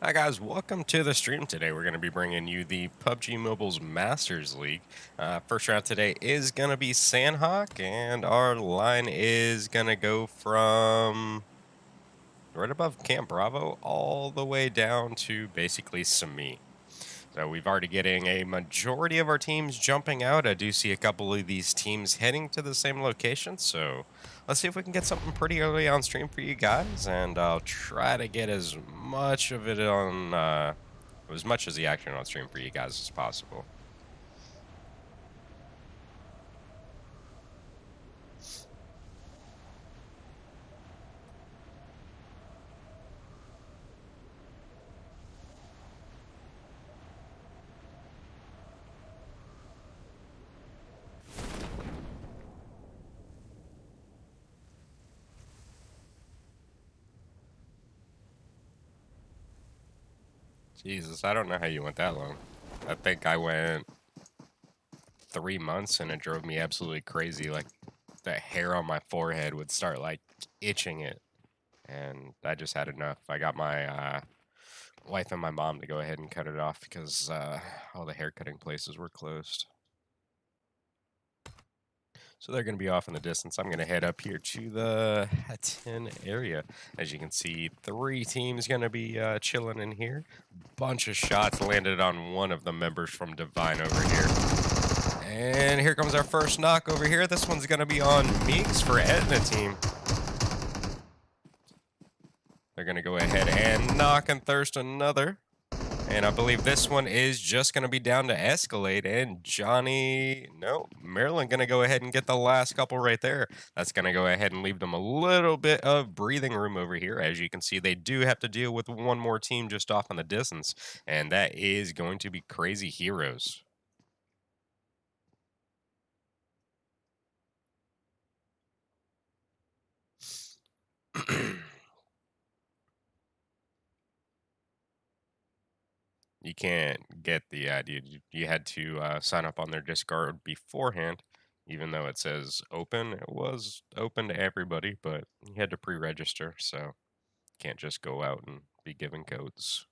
Hi guys, welcome to the stream. Today we're going to be bringing you the PUBG Mobile's Masters League. First round today is going to be Sandhawk, and our line is going to go from right above Camp Bravo all the way down to basically Sami. So we've already getting a majority of our teams jumping out. I do see a couple of these teams heading to the same location. So let's see if we can get something pretty early on stream for you guys. And I'll try to get as much of it on, as much as the action on stream for you guys as possible. Jesus, I don't know how you went that long. I think I went 3 months and it drove me absolutely crazy. Like the hair on my forehead would start like itching it. And I just had enough. I got my wife and my mom to go ahead and cut it off because all the hair cutting places were closed. So they're going to be off in the distance. I'm going to head up here to the 10 area. As you can see, 3 teams going to be chilling in here. Bunch of shots landed on one of the members from Divine over here. And here comes our first knock over here. This one's going to be on Meeks for Etna team. They're going to go ahead and knock and thirst another. And I believe this one is just going to be down to Escalade. And Maryland going to go ahead and get the last couple right there. That's going to go ahead and leave them a little bit of breathing room over here. As you can see, they do have to deal with one more team just off in the distance. And that is going to be Crazy Heroes. You can't get the idea. You had to sign up on their Discord beforehand, even though it says open. It was open to everybody, but you had to pre-register, so you can't just go out and be given codes.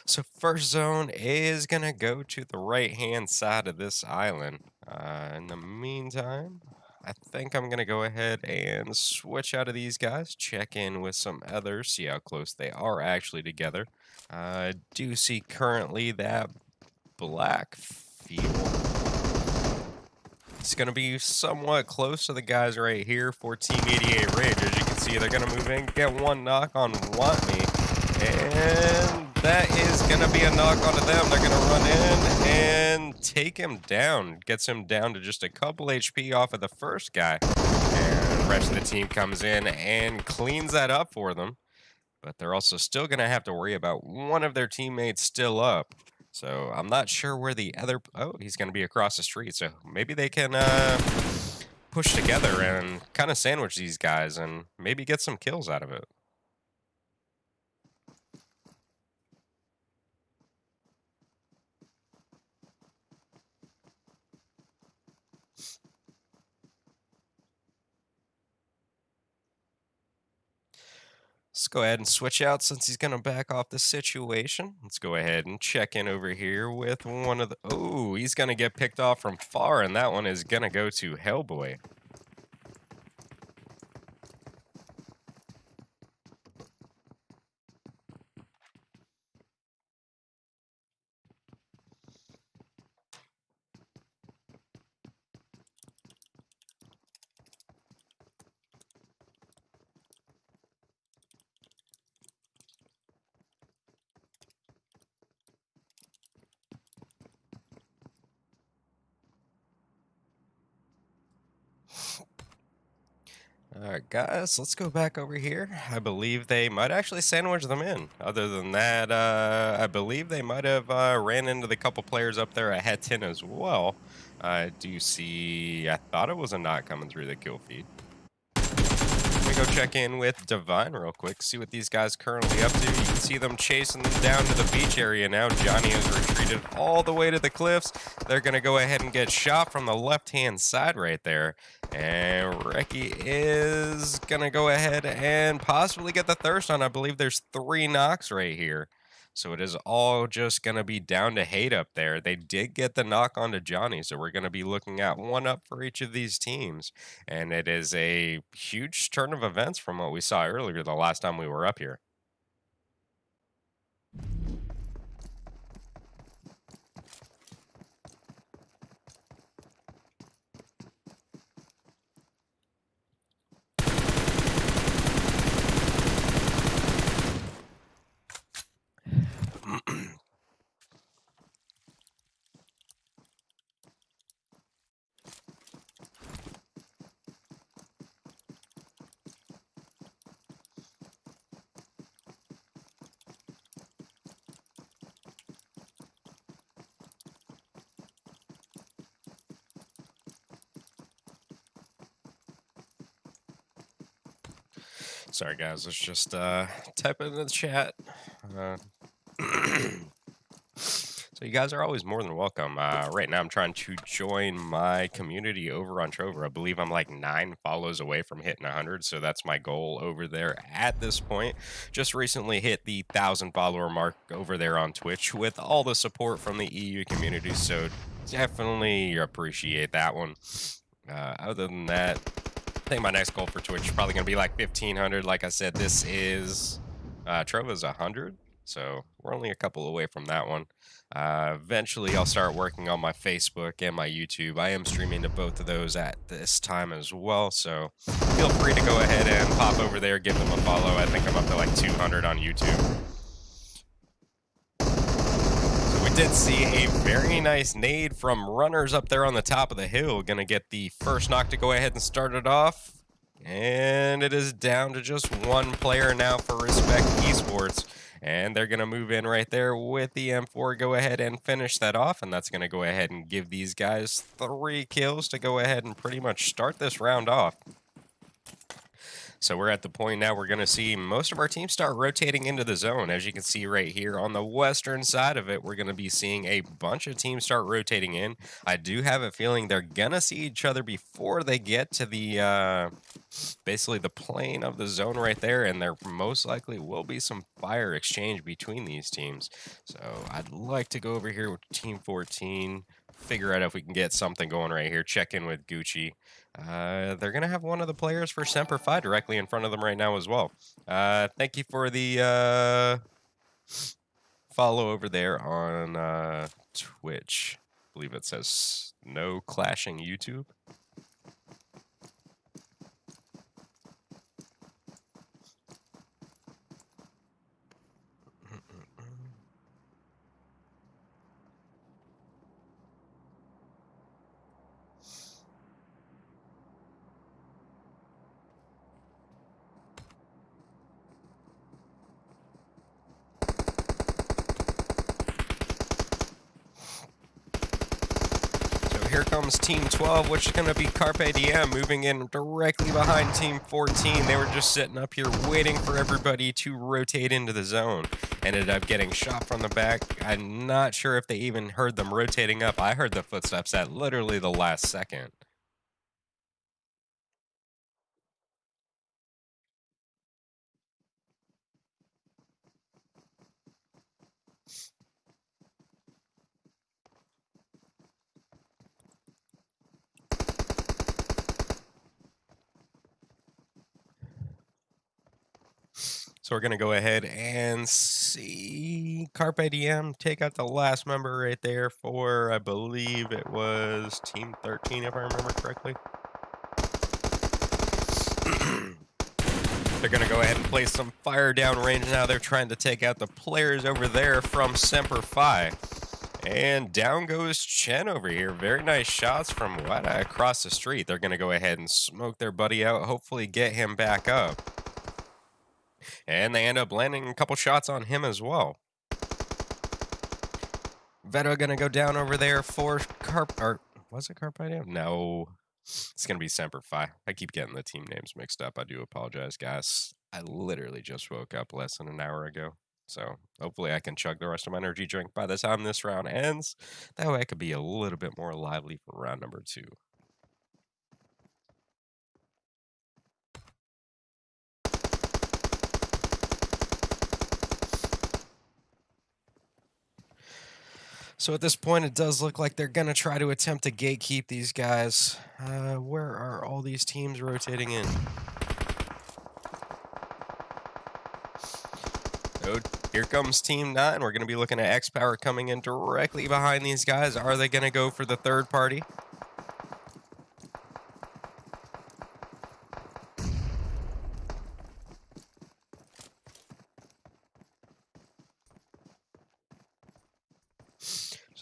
So first zone is going to go to the right-hand side of this island. In the meantime, I think I'm going to go ahead and switch out of these guys, check in with some others, see how close they are actually together. I do see currently that black field. It's going to be somewhat close to the guys right here for Team 88 Rage. As you can see, they're going to move in, get one knock on Want Me, and that is going to be a knock onto them. They're going to run in and take him down. Gets him down to just a couple HP off of the first guy. And the rest of the team comes in and cleans that up for them. But they're also still going to have to worry about one of their teammates still up. So I'm not sure where the other... Oh, he's going to be across the street. So maybe they can push together and kind of sandwich these guys and maybe get some kills out of it. Let's go ahead and switch out since he's going to back off the situation. Let's go ahead and check in over here with one of the... Oh, he's going to get picked off from far, and that one is going to go to Hellboy. Alright guys, let's go back over here. I believe they might actually sandwich them in. Other than that, I believe they might have ran into the couple players up there at 10 as well. I do see, I thought it was a knock coming through the kill feed. We go check in with Divine real quick, see what these guys currently up to. You can see them chasing them down to the beach area now. Johnny has retreated all the way to the cliffs. They're going to go ahead and get shot from the left-hand side right there. And Reki is going to go ahead and possibly get the thirst on. I believe there's 3 knocks right here. So it is all just going to be down to hate up there. They did get the knock onto Johnny, so we're going to be looking at 1 up for each of these teams. And it is a huge turn of events from what we saw earlier the last time we were up here. Sorry, guys. Let's just type it in the chat. So you guys are always more than welcome. Right now, I'm trying to join my community over on Trover. I believe I'm like 9 follows away from hitting 100, so that's my goal over there at this point. Just recently hit the 1,000 follower mark over there on Twitch with all the support from the EU community, so definitely appreciate that one. Other than that, I think my next goal for Twitch is probably going to be like 1,500. Like I said, this is Trova's 100, so we're only a couple away from that one. Eventually, I'll start working on my Facebook and my YouTube. I am streaming to both of those at this time as well, so feel free to go ahead and pop over there, give them a follow. I think I'm up to like 200 on YouTube. So we did see a very nice nade from runners up there on the top of the hill. Gonna get the first knock to go ahead and start it off. And it is down to just 1 player now for Respect Esports. And they're going to move in right there with the M4, go ahead and finish that off. And that's going to go ahead and give these guys 3 kills to go ahead and pretty much start this round off. So we're at the point now we're going to see most of our teams start rotating into the zone. As you can see right here on the western side of it, we're going to be seeing a bunch of teams start rotating in. I do have a feeling they're going to see each other before they get to the basically the plane of the zone right there, and there most likely will be some fire exchange between these teams. So I'd like to go over here with Team 14, figure out if we can get something going right here, check in with Gucci. They're going to have one of the players for Semper Fi directly in front of them right now as well. Thank you for the follow over there on Twitch. I believe it says no clashing YouTube. Here comes Team 12, which is going to be Carpe Diem, moving in directly behind Team 14. They were just sitting up here waiting for everybody to rotate into the zone. Ended up getting shot from the back. I'm not sure if they even heard them rotating up. I heard the footsteps at literally the last second. So we're going to go ahead and see Carpe Diem take out the last member right there for, I believe it was Team 13, if I remember correctly. They're going to go ahead and place some fire down range now. They're trying to take out the players over there from Semper Fi. And down goes Chen over here. Very nice shots from Wada across the street. They're going to go ahead and smoke their buddy out, hopefully get him back up. And they end up landing a couple shots on him as well. Veta gonna go down over there for was it Carpe Diem? No. It's going to be Semper Fi. I keep getting the team names mixed up. I do apologize, guys. I literally just woke up less than an hour ago. So hopefully I can chug the rest of my energy drink by the time this round ends. That way I could be a little bit more lively for round number 2. So at this point, it does look like they're going to try to attempt to gatekeep these guys. Where are all these teams rotating in? Oh, here comes Team 9. We're going to be looking at X-Power coming in directly behind these guys. Are they going to go for the third party?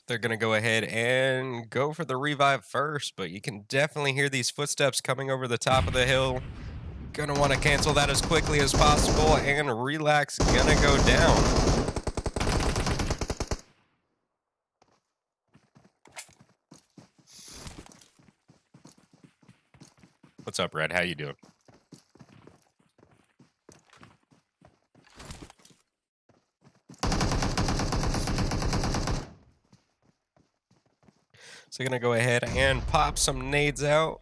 They're going to go ahead and go for the revive first, but you can definitely hear these footsteps coming over the top of the hill. Going to want to cancel that as quickly as possible, and Relax going to go down. What's up, Red? How you doing? So going to go ahead and pop some nades out.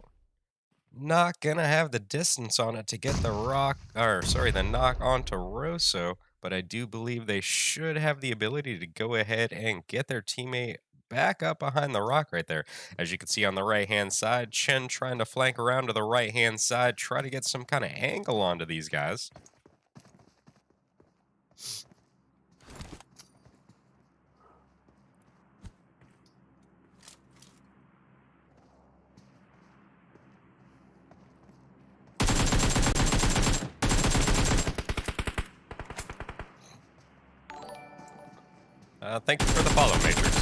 Not gonna have the distance on it to get the the knock onto Rosso, but I do believe they should have the ability to go ahead and get their teammate back up behind the rock right there. As you can see on the right-hand side, Chen trying to flank around to the right-hand side, try to get some kind of angle onto these guys. Thank you for the follow, Matrix.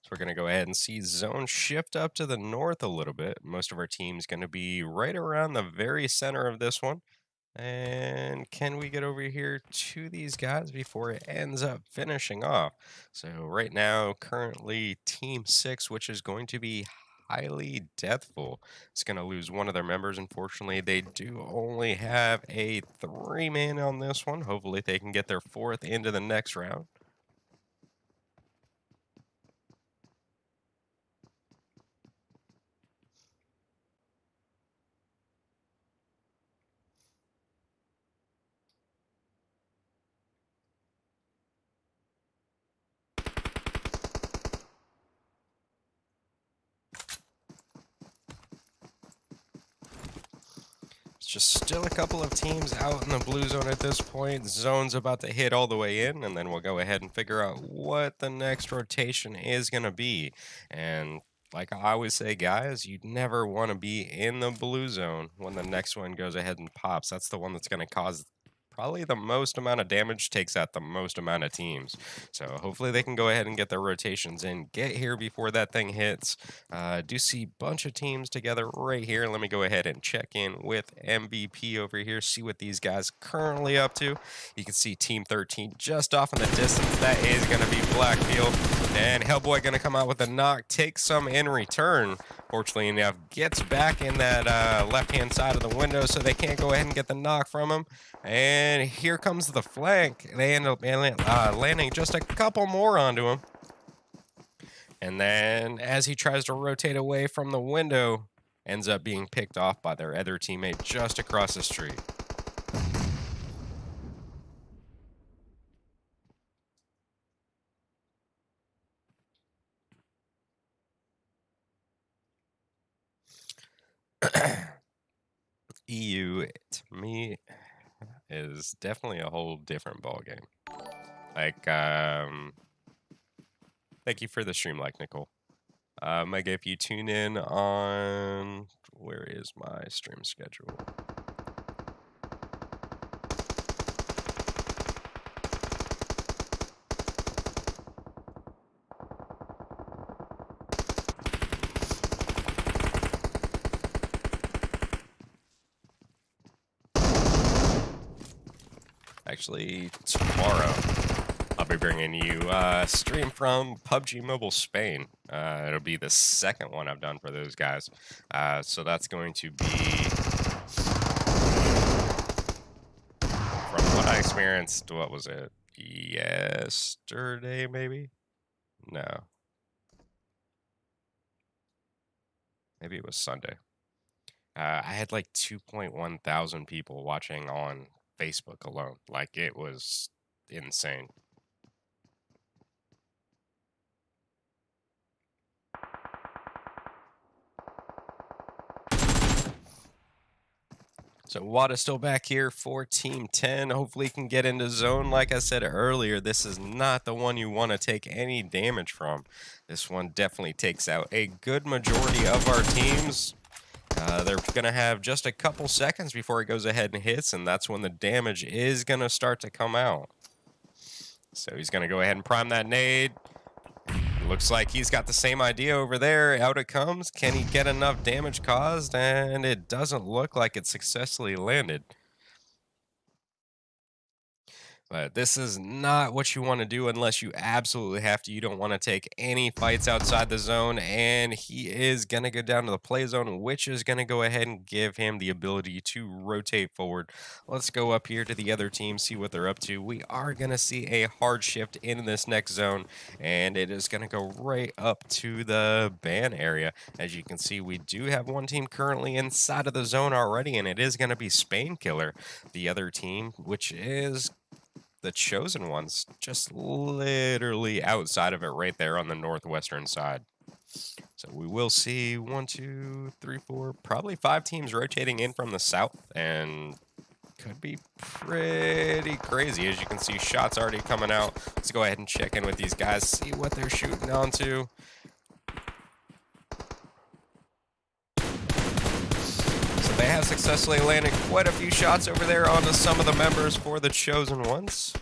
So we're going to go ahead and see zone shift up to the north a little bit. Most of our team's going to be right around the very center of this one. And can we get over here to these guys before it ends up finishing off? So right now, currently Team 6, which is going to be highly deathful, is going to lose one of their members. Unfortunately, they do only have a 3-man on this one. Hopefully they can get their 4th into the next round. Just still a couple of teams out in the blue zone at this point. Zone's about to hit all the way in, and then we'll go ahead and figure out what the next rotation is going to be. And like I always say, guys, you'd never want to be in the blue zone when the next one goes ahead and pops. That's the one that's going to cause probably the most amount of damage, takes out the most amount of teams. So hopefully they can go ahead and get their rotations in, get here before that thing hits. Do see a bunch of teams together right here. Let me go ahead and check in with MVP over here, see what these guys currently up to. You can see Team 13 just off in the distance. That is going to be Blackfield. And Hellboy going to come out with a knock, take some in return. Fortunately enough, gets back in that left-hand side of the window, so they can't go ahead and get the knock from him. And here comes the flank. They end up landing just a couple more onto him. And then as he tries to rotate away from the window, ends up being picked off by their other teammate just across the street. EU, to me, is definitely a whole different ballgame. Like, thank you for the stream, like, Nicole. Mega, if you tune in on, where is my stream schedule? actually, tomorrow, I'll be bringing you a stream from PUBG Mobile Spain. It'll be the second one I've done for those guys. So that's going to be, from what I experienced, what was it? Yesterday, maybe? No. Maybe it was Sunday. I had like 2.1 thousand people watching on Facebook alone. Like, it was insane. So Wada's still back here for Team 10. Hopefully he can get into zone. Like I said earlier, this is not the one you want to take any damage from. This one definitely takes out a good majority of our teams. They're going to have just a couple seconds before it goes ahead and hits, and that's when the damage is going to start to come out. So he's going to go ahead and prime that nade. Looks like he's got the same idea over there. Out it comes. Can he get enough damage caused? And it doesn't look like it successfully landed. But this is not what you want to do unless you absolutely have to. You don't want to take any fights outside the zone. And he is going to go down to the play zone, which is going to go ahead and give him the ability to rotate forward. Let's go up here to the other team, see what they're up to. We are going to see a hard shift in this next zone, and it is going to go right up to the ban area. As you can see, we do have one team currently inside of the zone already, and it is going to be Spain Killer. The other team, which is the Chosen Ones, just literally outside of it right there on the northwestern side. So we will see 1, 2, 3, 4, probably 5 teams rotating in from the south, and could be pretty crazy. As you can see, shots already coming out. Let's go ahead and check in with these guys, see what they're shooting onto. So they have successfully landed quite a few shots over there onto some of the members for the Chosen Ones.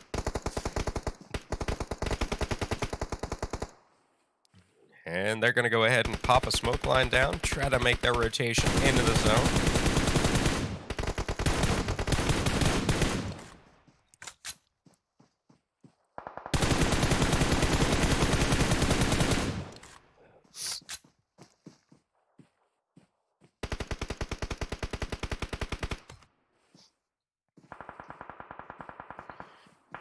And they're going to go ahead and pop a smoke line down, try to make their rotation into the zone.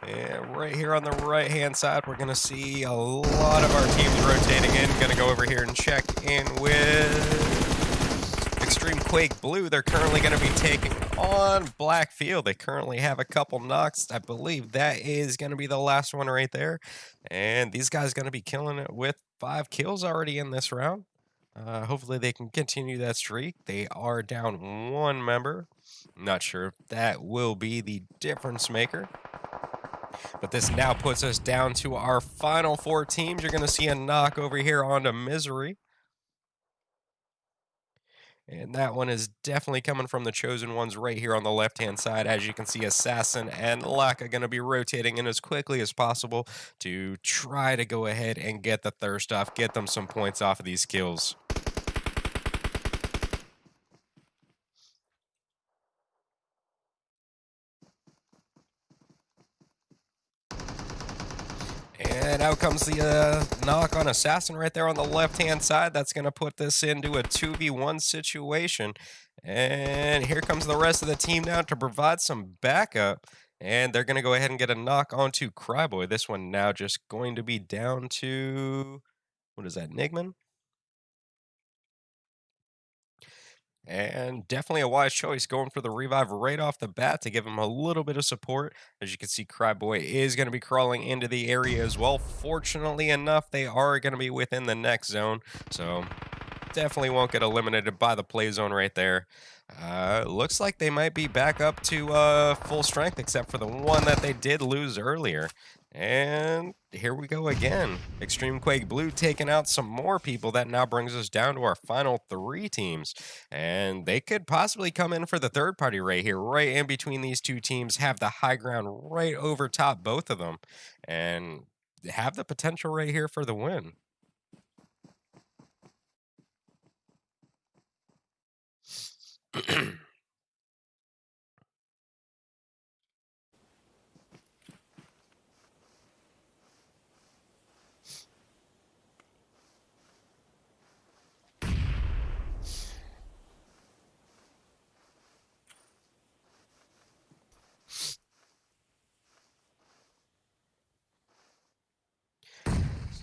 And right here on the right-hand side, we're going to see a lot of our teams rotating in. Going to go over here and check in with Extreme Quake Blue. They're currently going to be taking on Blackfield. They currently have a couple knocks. I believe that is going to be the last one right there. And these guys going to be killing it with 5 kills already in this round. Hopefully they can continue that streak. They are down 1 member. Not sure if that will be the difference maker. But this now puts us down to our final 4 teams. You're going to see a knock over here onto Misery. And that one is definitely coming from the Chosen Ones right here on the left-hand side. As you can see, Assassin and Laka going to be rotating in as quickly as possible to try to go ahead and get the thirst off, get them some points off of these kills. And out comes the knock on Assassin right there on the left-hand side. That's going to put this into a 2v1 situation. And here comes the rest of the team now to provide some backup. And they're going to go ahead and get a knock onto Cryboy. This one now just going to be down to, what is that, Nigman? And definitely a wise choice going for the revive right off the bat to give him a little bit of support. As you can see, Cryboy is going to be crawling into the area as well. Fortunately enough, they are going to be within the next zone. So definitely won't get eliminated by the play zone right there. Looks like they might be back up to full strength, except for the one that they did lose earlier. And here we go again. Extreme Quake Blue taking out some more people. That now brings us down to our final 3 teams. And they could possibly come in for the third party right here, right in between these 2 teams, have the high ground right over top both of them, and have the potential right here for the win.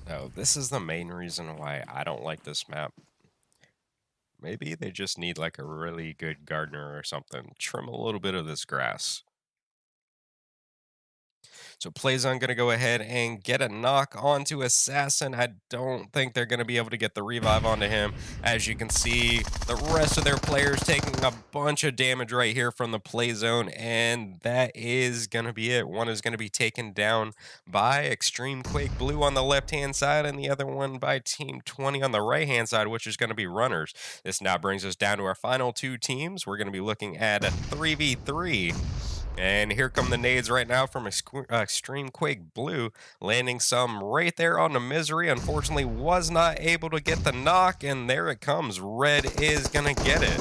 Oh, this is the main reason why I don't like this map. Maybe they just need like a really good gardener or something. Trim a little bit of this grass. So Playzone going to go ahead and get a knock onto Assassin. I don't think they're going to be able to get the revive onto him. As you can see, the rest of their players taking a bunch of damage right here from the Playzone, and that is going to be it. One is going to be taken down by Extreme Quake Blue on the left-hand side, and the other one by Team 20 on the right-hand side, which is going to be runners. This now brings us down to our final two teams. We're going to be looking at a 3v3. And here come the nades right now from Extreme Quake Blue, landing some right there on the Misery. Unfortunately, was not able to get the knock, and there it comes. Red is going to get it.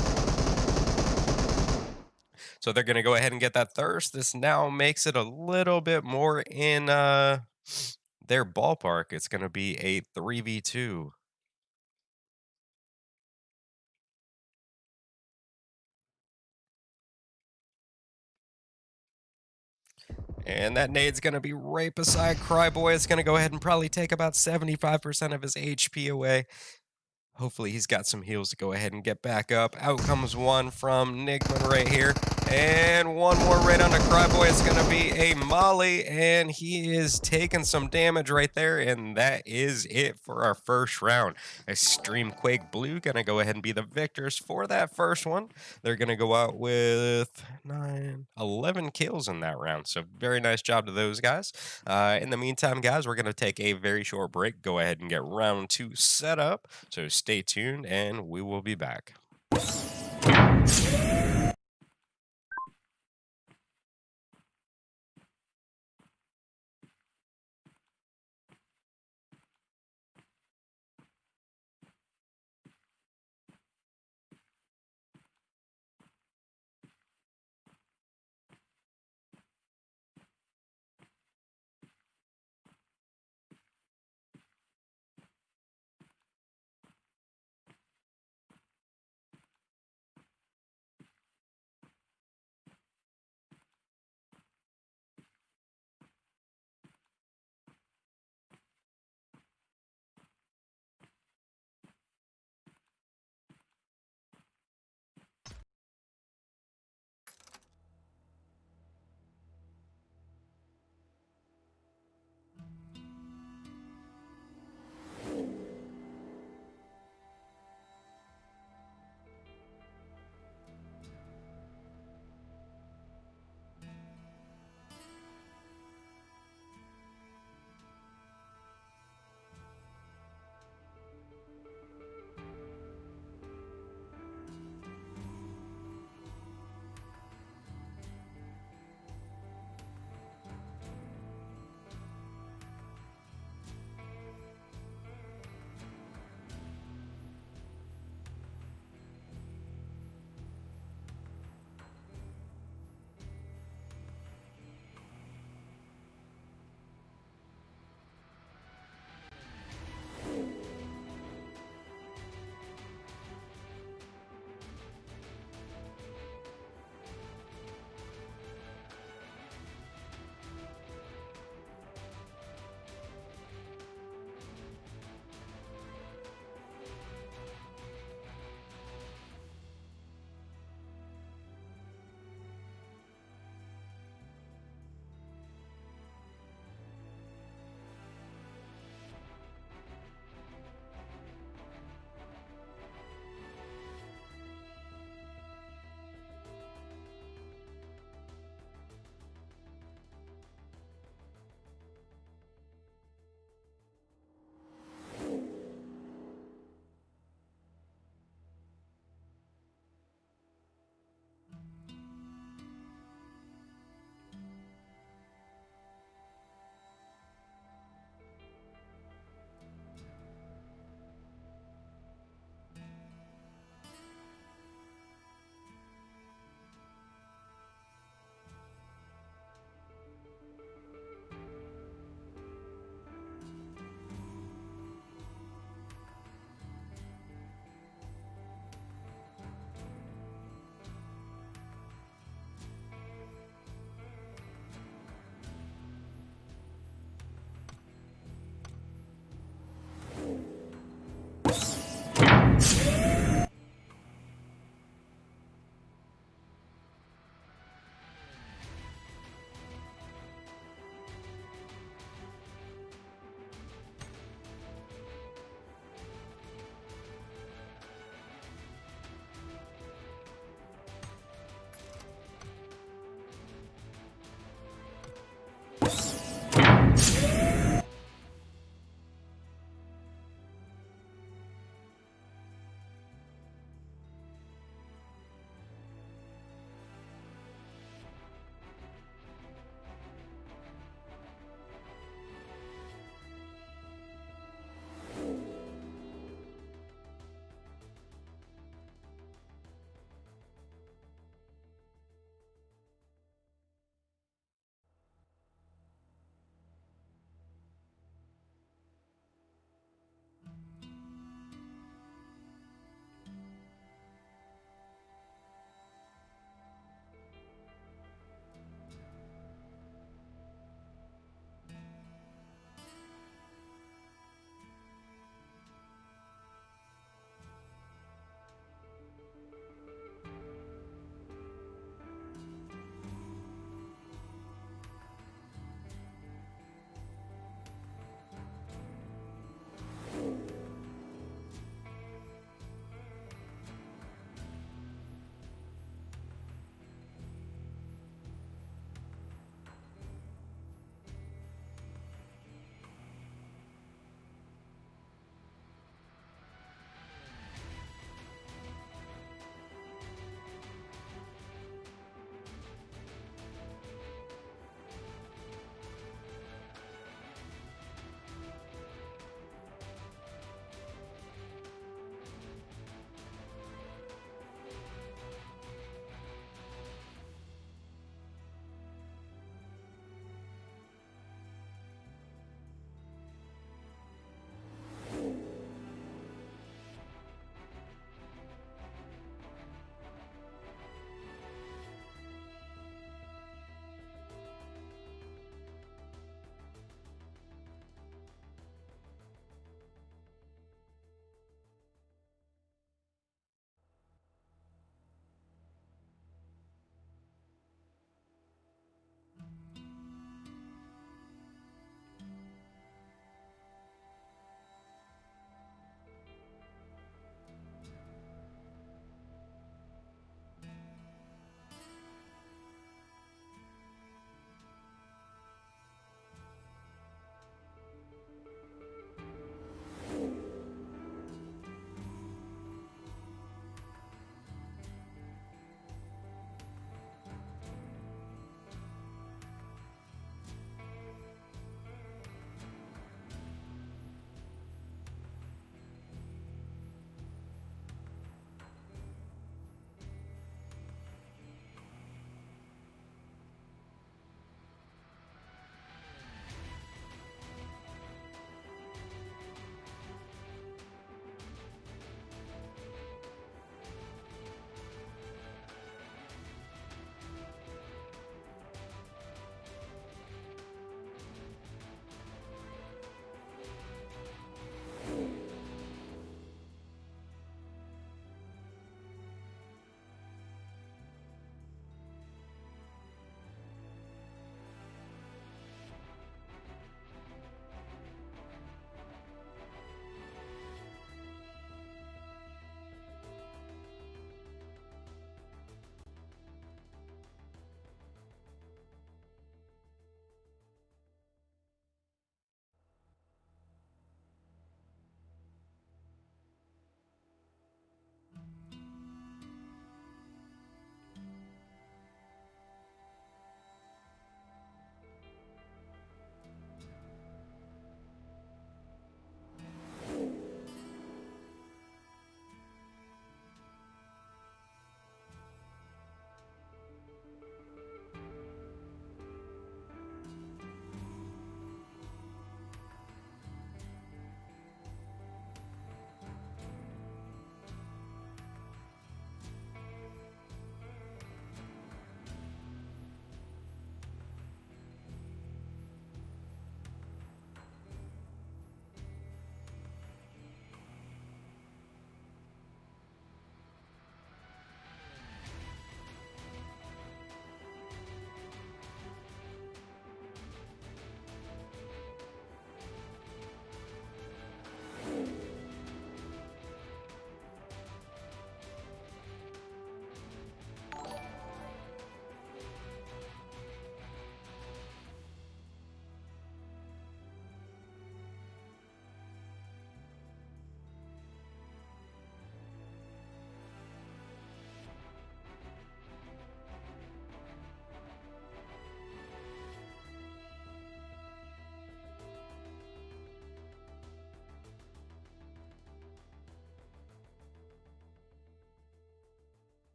So they're going to go ahead and get that Thirst. This now makes it a little bit more in their ballpark. It's going to be a 3v2. And that nade's going to be right beside Cryboy. It's going to go ahead and probably take about 75% of his HP away. Hopefully he's got some heals to go ahead and get back up. Out comes one from Nigman right here. And one more right onto Cryboy. It's going to be a Molly, and he is taking some damage right there, and that is it for our first round. Extreme Quake Blue going to go ahead and be the victors for that first one. They're going to go out with 11 kills in that round, so very nice job to those guys. In the meantime, guys, we're going to take a very short break, go ahead and get round two set up, so stay tuned, and we will be back.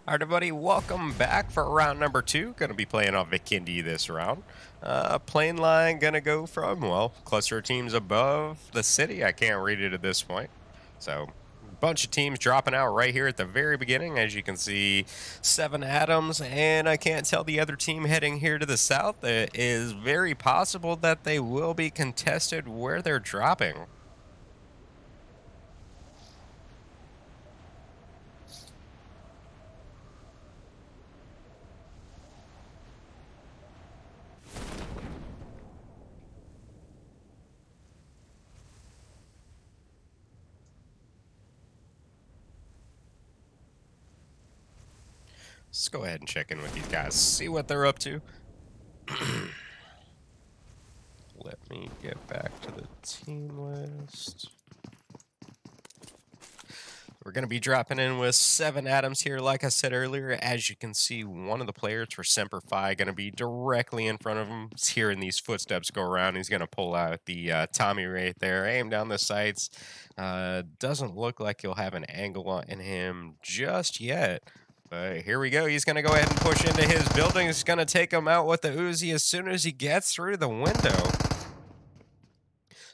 Alright, everybody, welcome back for round number 2. Going to be playing on Vikindi this round. Plane line going to go from, well, cluster teams above the city. I can't read it at this point. So, a bunch of teams dropping out right here at the very beginning. As you can see, 7 atoms, and I can't tell the other team heading here to the south. It is very possible that they will be contested where they're dropping. Let's go ahead and check in with these guys, see what they're up to. Let me get back to the team list. We're going to be dropping in with 7 atoms here. Like I said earlier, as you can see, one of the players for Semper Fi going to be directly in front of him. He's hearing these footsteps go around. He's going to pull out the Tommy right there, aim down the sights. Doesn't look like he'll have an angle on him just yet. But here we go. He's going to go ahead and push into his building. He's going to take him out with the Uzi as soon as he gets through the window.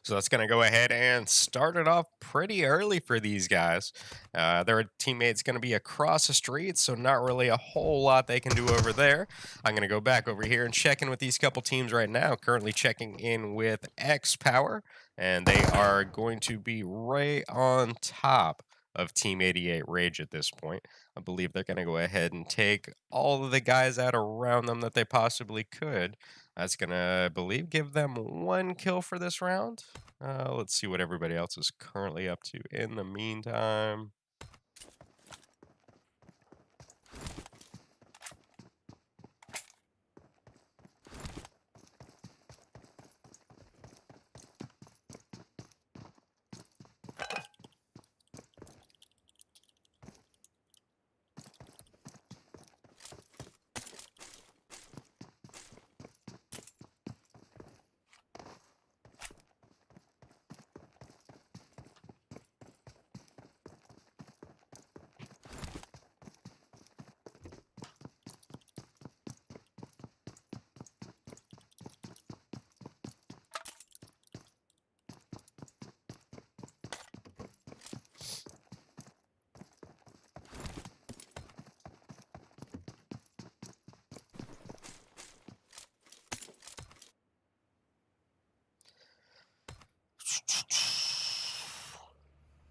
So that's going to go ahead and start it off pretty early for these guys. Their teammate's going to be across the street, so not really a whole lot they can do over there. I'm going to go back over here and check in with these couple teams right now. Currently checking in with X Power, and they are going to be right on top of Team 88 Rage at this point. I believe they're going to go ahead and take all of the guys out around them that they possibly could. That's going to, I believe, give them 1 kill for this round. Let's see what everybody else is currently up to in the meantime.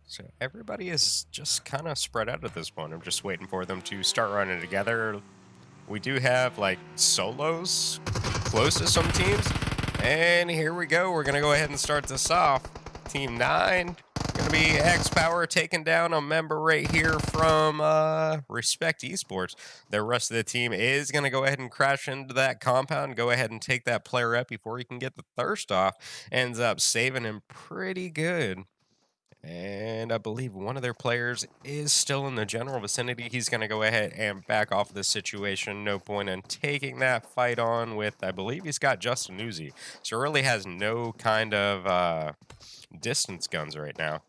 So everybody is just kind of spread out at this point. I'm just waiting for them to start running together. We do have like solos close to some teams. And here we go. We're going to go ahead and start this off. Team 9, going to be X Power taking down a member right here from Respect Esports. The rest of the team is going to go ahead and crash into that compound, go ahead and take that player up before he can get the thirst off. Ends up saving him pretty good. And I believe one of their players is still in the general vicinity. He's going to go ahead and back off this situation. No point in taking that fight on with, I believe he's got Justin Uzi. So really has no kind of distance guns right now.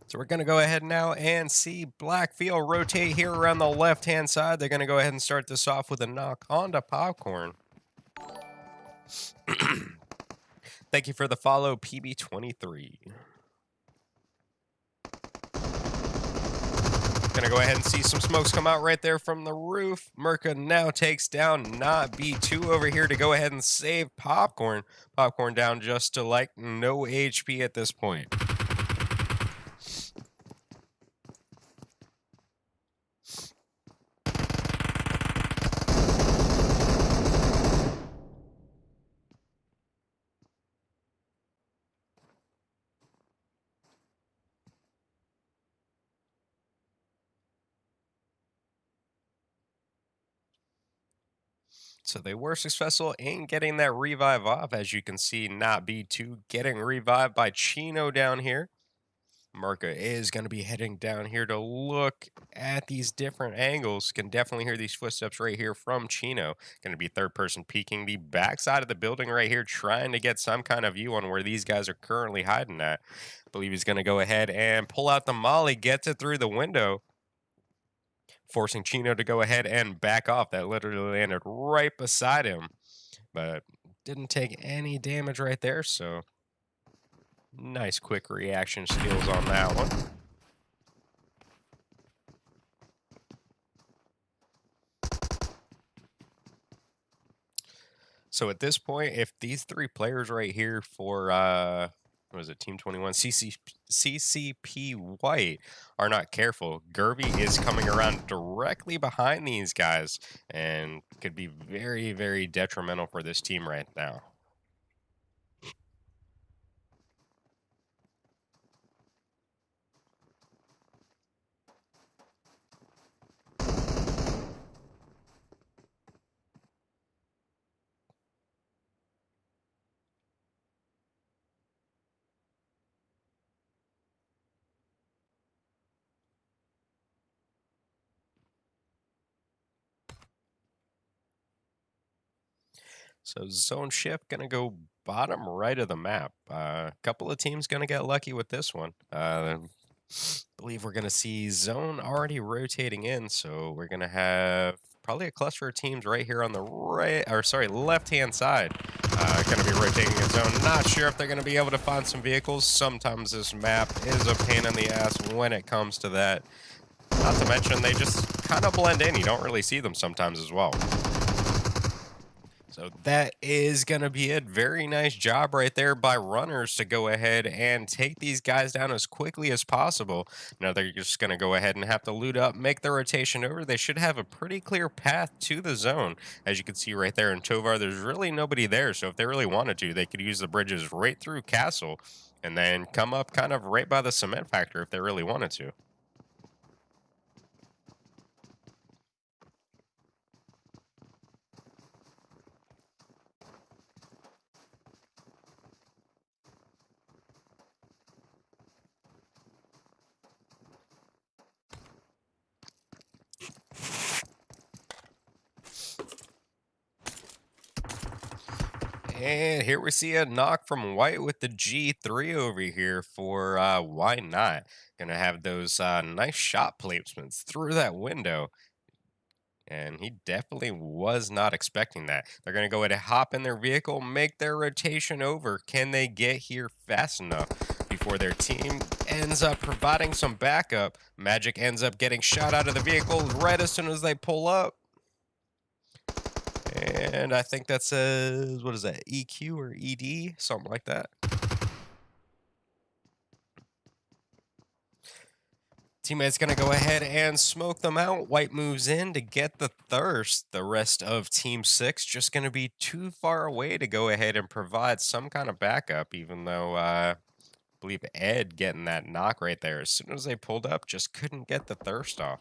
So we're going to go ahead now and see Blackfield rotate here around the left-hand side. They're going to go ahead and start this off with a knock onto Popcorn. Thank you for the follow, PB23. Gonna go ahead and see some smokes come out right there from the roof. Merca now takes down Not B2 over here to go ahead and save Popcorn. Popcorn down just to like no HP at this point. So they were successful in getting that revive off. As you can see, not B2 getting revived by Chino down here. Marca is going to be heading down here to look at these different angles. Can definitely hear these footsteps right here from Chino. Going to be third person peeking the backside of the building right here, trying to get some kind of view on where these guys are currently hiding at. Believe he's going to go ahead and pull out the molly, gets it through the window, forcing Chino to go ahead and back off. That literally landed right beside him, but didn't take any damage right there, so nice quick reaction skills on that one. So at this point, if these three players right here for what was it, Team 21, CCP White are not careful, Gerby is coming around directly behind these guys and could be very, very detrimental for this team right now. So zone shift going to go bottom right of the map. A couple of teams going to get lucky with this one. Believe we're going to see zone already rotating in, so we're going to have probably a cluster of teams right here on the right, or sorry, left-hand side. Going to be rotating in zone. Not sure if they're going to be able to find some vehicles. Sometimes this map is a pain in the ass when it comes to that. Not to mention they just kind of blend in. You don't really see them sometimes as well. So that is going to be it. Very nice job right there by runners to go ahead and take these guys down as quickly as possible. Now they're just going to go ahead and have to loot up, make the rotation over. They should have a pretty clear path to the zone. As you can see right there in Tovar, there's really nobody there. So if they really wanted to, they could use the bridges right through Castle and then come up kind of right by the cement factory if they really wanted to. And here we see a knock from White with the G3 over here for why not? Gonna have those nice shot placements through that window. And he definitely was not expecting that. They're going to go ahead and hop in their vehicle, make their rotation over. Can they get here fast enough before their team ends up providing some backup? Magic ends up getting shot out of the vehicle right as soon as they pull up. And I think that says, what is that, EQ or ED? Something like that. Teammate's going to go ahead and smoke them out. White moves in to get the thirst. The rest of Team 6 just going to be too far away to go ahead and provide some kind of backup, even though I believe Ed getting that knock right there. As soon as they pulled up, just couldn't get the thirst off.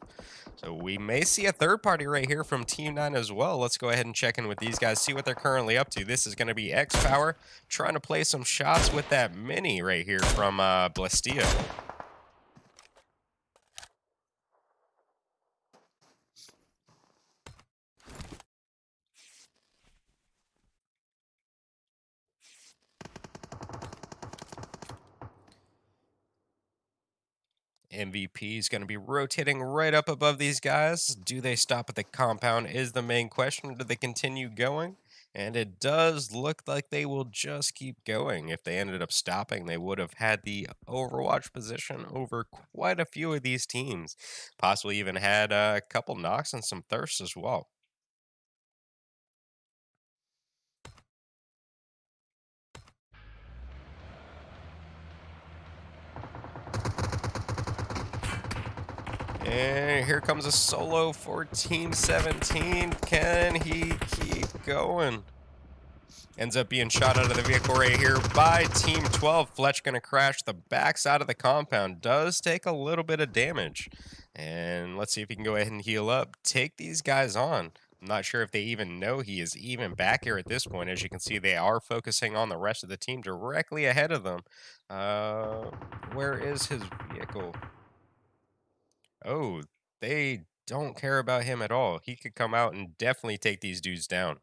So we may see a third party right here from Team 9 as well. Let's go ahead and check in with these guys, see what they're currently up to. This is going to be X-Power trying to play some shots with that mini right here from Blestia. MVP is going to be rotating right up above these guys. Do they stop at the compound is the main question. Do they continue going? And it does look like they will just keep going. If they ended up stopping, they would have had the Overwatch position over quite a few of these teams. Possibly even had a couple knocks and some thirsts as well. And here comes a solo for Team 17. Can he keep going? Ends up being shot out of the vehicle right here by Team 12. Fletch going to crash the backside of the compound. Does take a little bit of damage. And let's see if he can go ahead and heal up. Take these guys on. I'm not sure if they even know he is even back here at this point. As you can see, they are focusing on the rest of the team directly ahead of them. Where is his vehicle? Oh, they don't care about him at all. He could come out and definitely take these dudes down.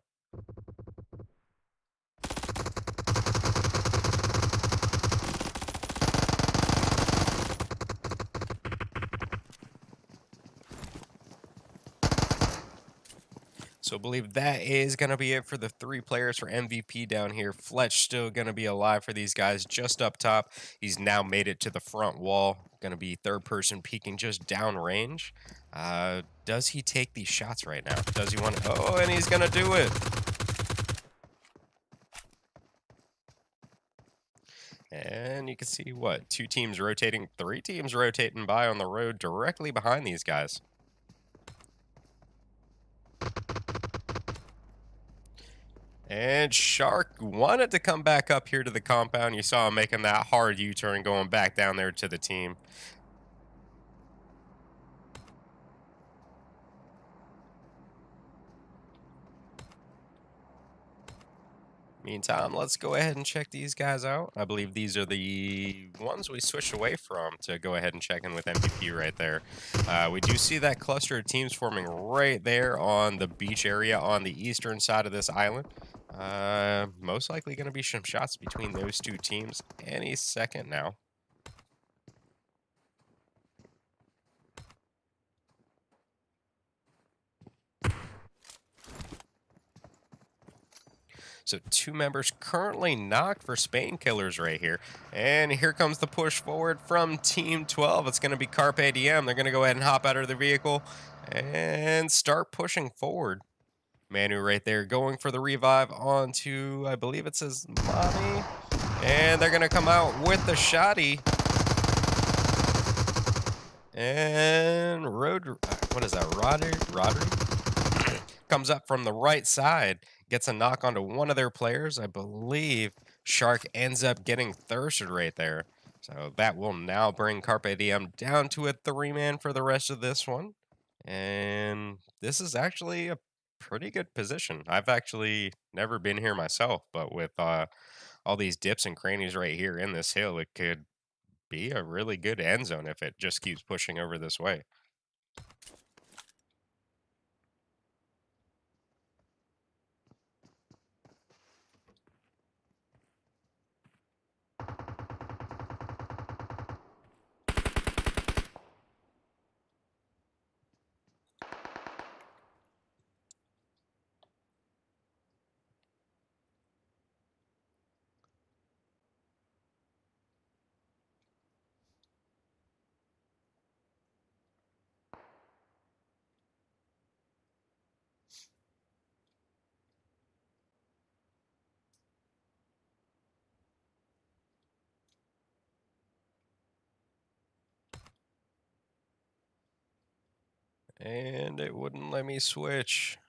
So I believe that is going to be it for the three players for MVP down here. Fletch still going to be alive for these guys just up top. He's now made it to the front wall. Going to be third person peeking just downrange. Does he take these shots right now? Does he want to? Oh, and he's going to do it. And you can see what? Two teams rotating, three teams rotating by on the road directly behind these guys. And Shark wanted to come back up here to the compound. You saw him making that hard U-turn going back down there to the team. Meantime, let's go ahead and check these guys out. I believe these are the ones we switched away from to go ahead and check in with MVP right there. We do see that cluster of teams forming right there on the beach area on the eastern side of this island. Most likely going to be some shots between those two teams any second now. So two members currently knocked for Spain killers right here. And here comes the push forward from Team 12. It's going to be Carpe Diem. They're going to go ahead and hop out of the vehicle and start pushing forward. Manu right there going for the revive onto, I believe it says Mommy. And they're going to come out with the shotty. And what is that, Rodri? Comes up from the right side, gets a knock onto one of their players. I believe Shark ends up getting thirsted right there. So that will now bring Carpe Diem down to a 3-man for the rest of this one. And this is actually a pretty good position. I've actually never been here myself, but with all these dips and crannies right here in this hill, it could be a really good end zone if it just keeps pushing over this way. And it wouldn't let me switch.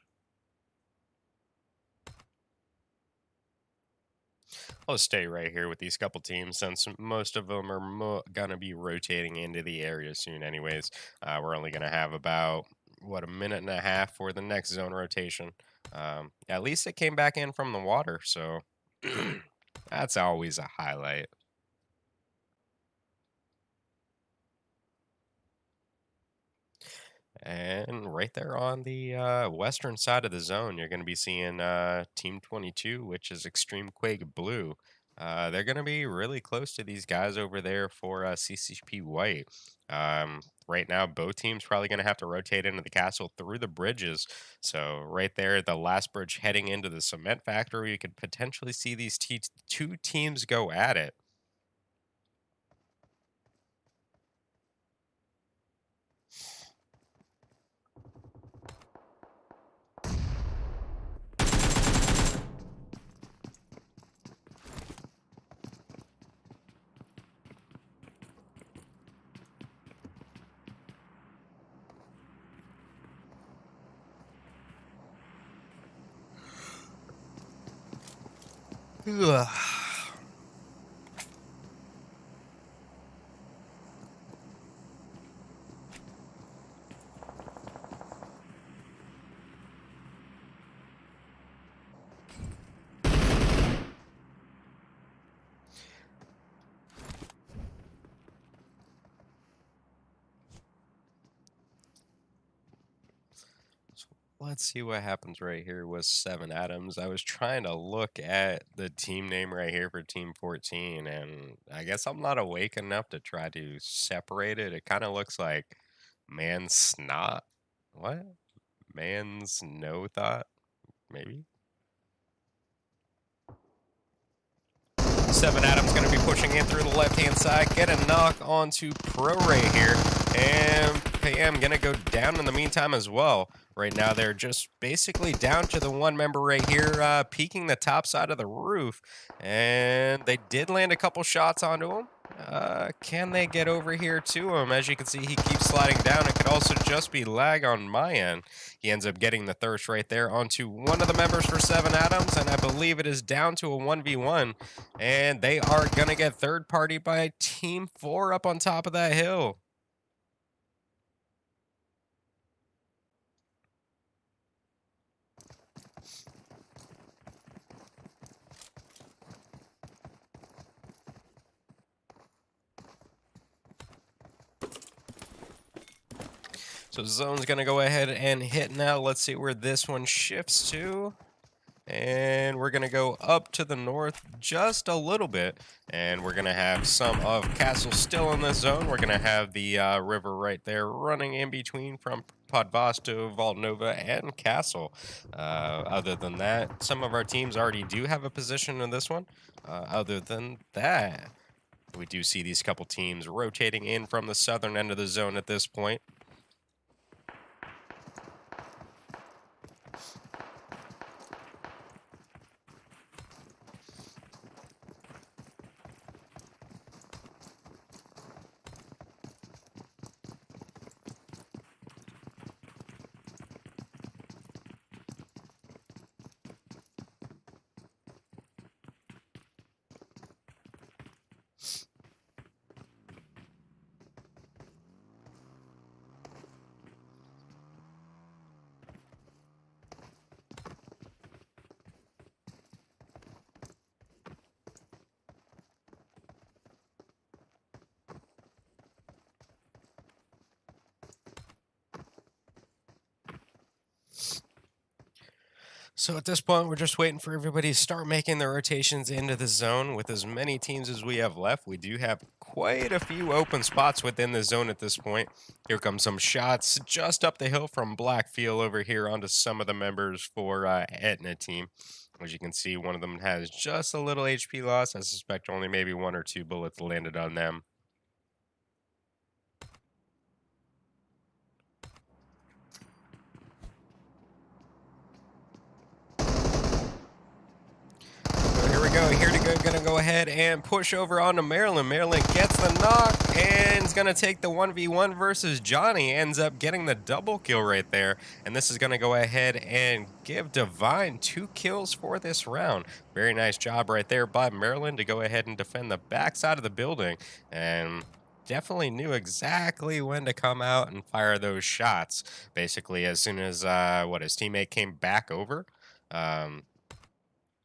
I'll stay right here with these couple teams since most of them are going to be rotating into the area soon anyways. We're only going to have about, what, a minute and a half for the next zone rotation. At least it came back in from the water, so that's always a highlight. And right there on the western side of the zone, you're going to be seeing Team 22, which is Extreme Quake Blue. They're going to be really close to these guys over there for CCP White. Right now, both teams probably going to have to rotate into the castle through the bridges. So right there, the last bridge heading into the cement factory, you could potentially see these two teams go at it. Ugh. Let's see what happens right here with Seven Adams. I was trying to look at the team name right here for Team 14, and I guess I'm not awake enough to try to separate it. It kind of looks like man snot. What? Man's no thought? Maybe? Seven Adams going to be pushing in through the left-hand side. Get a knock onto Pro right here. And PM going to go down in the meantime as well. Right now, they're just basically down to the one member right here, peeking the top side of the roof. And they did land a couple shots onto him. Can they get over here to him? As you can see, he keeps sliding down. It could also just be lag on my end. He ends up getting the thirst right there onto one of the members for Seven Adams, and I believe it is down to a 1v1. And they are going to get third party by Team 4 up on top of that hill. So zone's going to go ahead and hit now. Let's see where this one shifts to. And we're going to go up to the north just a little bit. And we're going to have some of Castle still in this zone. We're going to have the river right there running in between from Podvasto, Valdnova, and Castle. Other than that, some of our teams already do have a position in this one. Other than that, we do see these couple teams rotating in from the southern end of the zone at this point. So at this point, we're just waiting for everybody to start making their rotations into the zone. With as many teams as we have left, we do have quite a few open spots within the zone at this point. Here come some shots just up the hill from Blackfield over here onto some of the members for Etna team. As you can see, one of them has just a little HP loss. I suspect only maybe 1 or 2 bullets landed on them. Here to go, gonna go ahead and push over onto Maryland. Maryland gets the knock and is gonna take the 1v1 versus Johnny. Ends up getting the double kill right there. And this is gonna go ahead and give Divine 2 kills for this round. Very nice job right there by Maryland to go ahead and defend the backside of the building. And definitely knew exactly when to come out and fire those shots. Basically, as soon as his teammate came back over.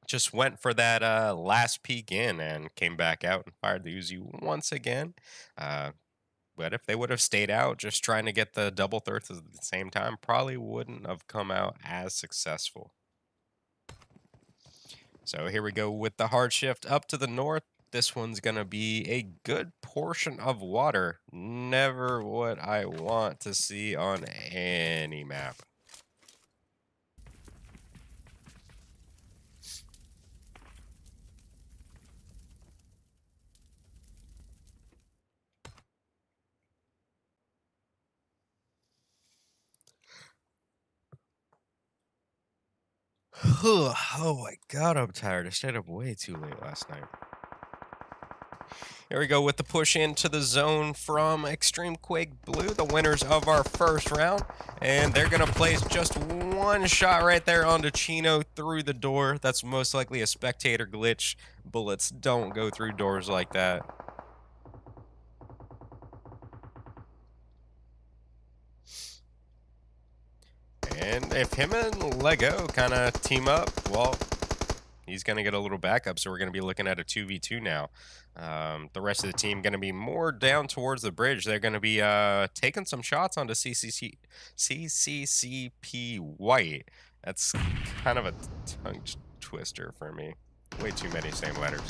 Just went for that last peek in and came back out and fired the Uzi once again. But if they would have stayed out just trying to get the double thirds at the same time, probably wouldn't have come out as successful. So here we go with the hard shift up to the north. This one's going to be a good portion of water. Never what I want to see on any map. Oh my god, I'm tired. I stayed up way too late last night. Here we go with the push into the zone from Extreme Quake Blue, the winners of our first round. And they're going to place just one shot right there onto Chino through the door. That's most likely a spectator glitch. Bullets don't go through doors like that. And if him and Lego kind of team up, well, He's going to get a little backup, so we're going to be looking at a 2v2 now. The rest of the team going to be more down towards the bridge. They're going to be taking some shots onto CCCP White. That's kind of a tongue twister for me. Way too many same letters.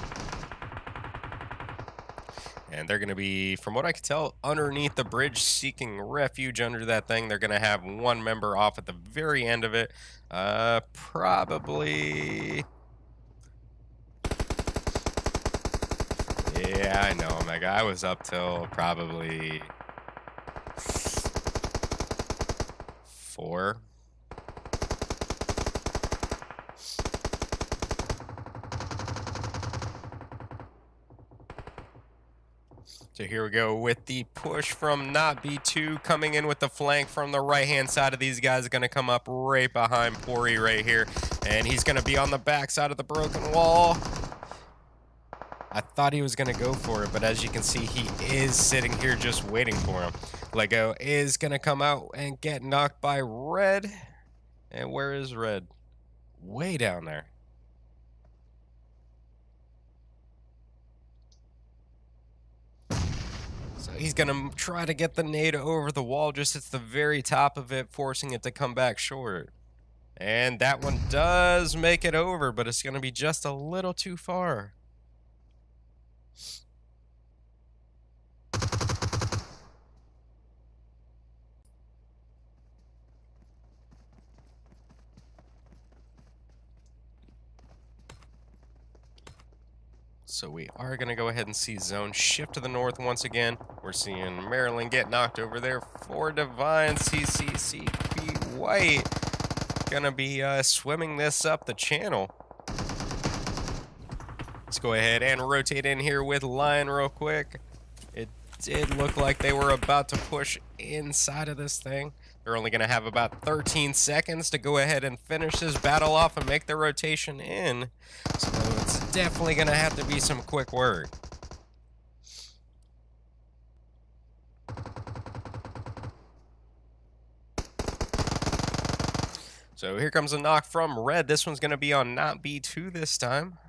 And they're going to be, from what I can tell, underneath the bridge seeking refuge under that thing. They're going to have one member off at the very end of it. Probably... Yeah, I know, Omega. I was up till probably 4. So here we go with the push from not B2 coming in with the flank from the right-hand side of these guys. Going to come up right behind Pori right here. And he's going to be on the back side of the broken wall. I thought he was going to go for it, but as you can see, he is sitting here just waiting for him. Lego is going to come out and get knocked by Red. And where is Red? Way down there. So he's going to try to get the nade over the wall, just at the very top of it, forcing it to come back short. And that one does make it over, but it's going to be just a little too far. So we are going to go ahead and see zone shift to the north once again. We're seeing Maryland get knocked over there for Divine. CCCP White going to be swimming this up the channel. Let's go ahead and rotate in here with Lion real quick. It did look like they were about to push inside of this thing. They're only going to have about 13 seconds to go ahead and finish this battle off and make their rotation in. So it's definitely going to have to be some quick work. So here comes a knock from Red. This one's going to be on not B2 this time.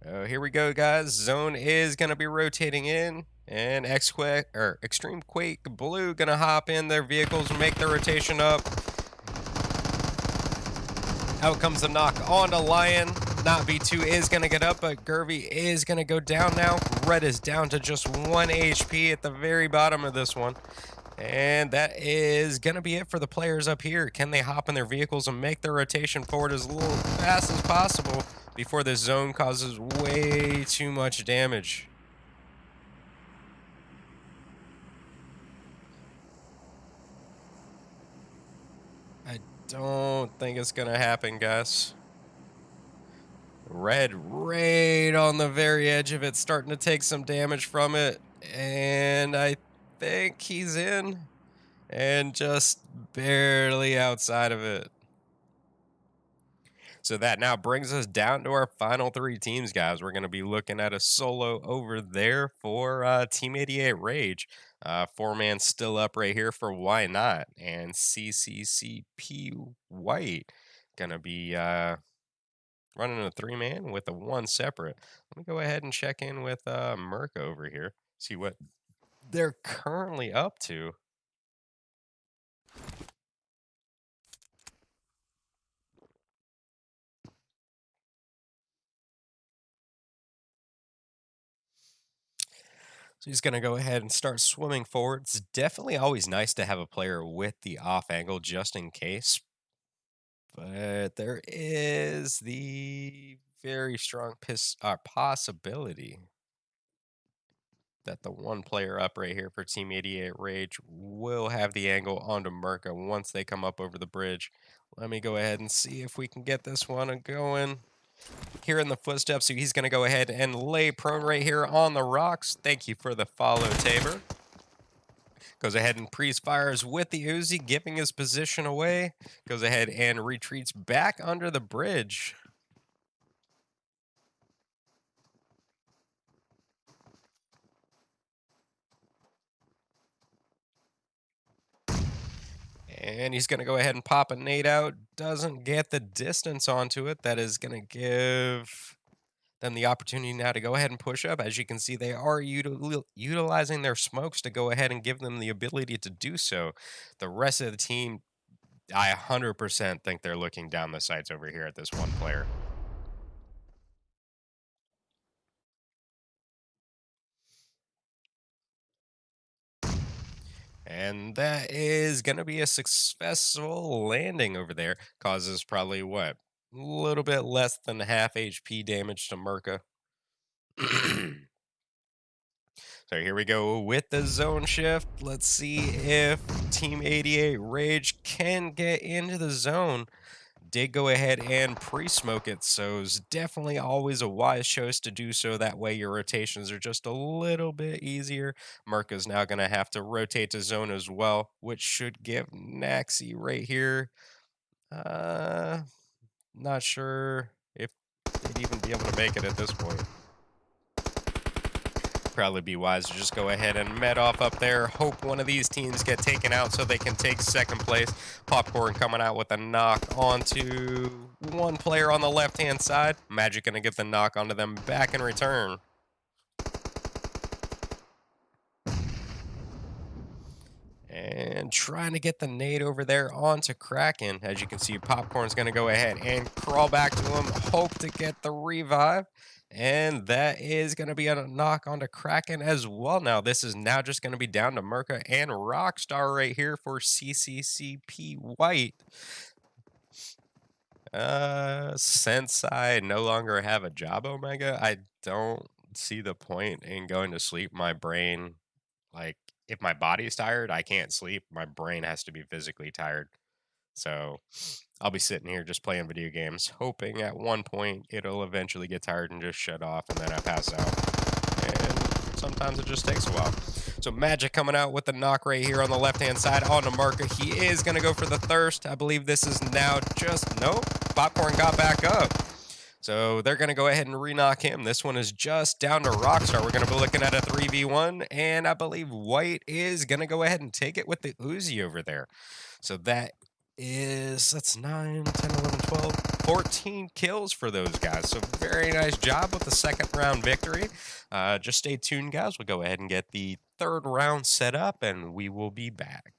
Here we go, guys. Zone is going to be rotating in. And Extreme Quake Blue going to hop in their vehicles and make their rotation up. Out comes the knock onto Lion. Not B2 is going to get up, but Gervy is going to go down now. Red is down to just 1 HP at the very bottom of this one. And that is going to be it for the players up here. Can they hop in their vehicles and make their rotation forward as fast as possible before this zone causes way too much damage? I don't think it's going to happen, guys. Red right on the very edge of it, starting to take some damage from it. And I think he's in. And just barely outside of it. So that now brings us down to our final 3 teams, guys. We're going to be looking at a solo over there for Team 88 Rage. 4-man still up right here for Why Not. And CCCP White going to be running a 3-man with a 1 separate. Let me go ahead and check in with Merc over here. See what they're currently up to. So he's going to go ahead and start swimming forward. It's definitely always nice to have a player with the off angle just in case. But there is the very strong possibility that the one player up right here for Team 88 Rage will have the angle onto Merca once they come up over the bridge. Let me go ahead and see if we can get this one going. Here in the footsteps, so he's going to go ahead and lay prone right here on the rocks. Thank you for the follow, Tabor. Goes ahead and pre-fires with the Uzi, giving his position away. Goes ahead and retreats back under the bridge. And he's going to go ahead and pop a nade out. Doesn't get the distance onto it. That is going to give them the opportunity now to go ahead and push up. As you can see, they are utilizing their smokes to go ahead and give them the ability to do so. The rest of the team, I 100% think they're looking down the sights over here at this one player. And that is going to be a successful landing over there. Causes probably what? A little bit less than half HP damage to Merca. So here we go with the zone shift. Let's see if Team 88 Rage can get into the zone. Did go ahead and pre-smoke it, so it's definitely always a wise choice to do so. That way your rotations are just a little bit easier. Merca's now going to have to rotate to zone as well, which should give Naxi right here. Not sure if they'd even be able to make it at this point. Probably be wise to just go ahead and med off up there. Hope one of these teams get taken out so they can take second place. Popcorn coming out with a knock onto one player on the left-hand side. Magic going to get the knock onto them back in return. And trying to get the nade over there onto Kraken. As you can see, Popcorn's going to go ahead and crawl back to him. Hope to get the revive. And that is going to be a knock onto Kraken as well. Now, this is now just going to be down to Merca and Rockstar right here for CCCP White. Since I no longer have a job, Omega, I don't see the point in going to sleep. My brain, like, if my body's tired, I can't sleep. My brain has to be physically tired. So I'll be sitting here just playing video games, hoping at one point it'll eventually get tired and just shut off, and then I pass out. And sometimes it just takes a while. So Magic coming out with the knock right here on the left-hand side on the marker. He is going to go for the thirst. I believe this is now just, nope, Popcorn got back up. So they're going to go ahead and re-knock him. This one is just down to Rockstar. We're going to be looking at a 3v1, and I believe White is going to go ahead and take it with the Uzi over there. So that's 9, 10, 11, 12, 14 kills for those guys. So very nice job with the second round victory. Just stay tuned, guys. We'll go ahead and get the third round set up, and we will be back.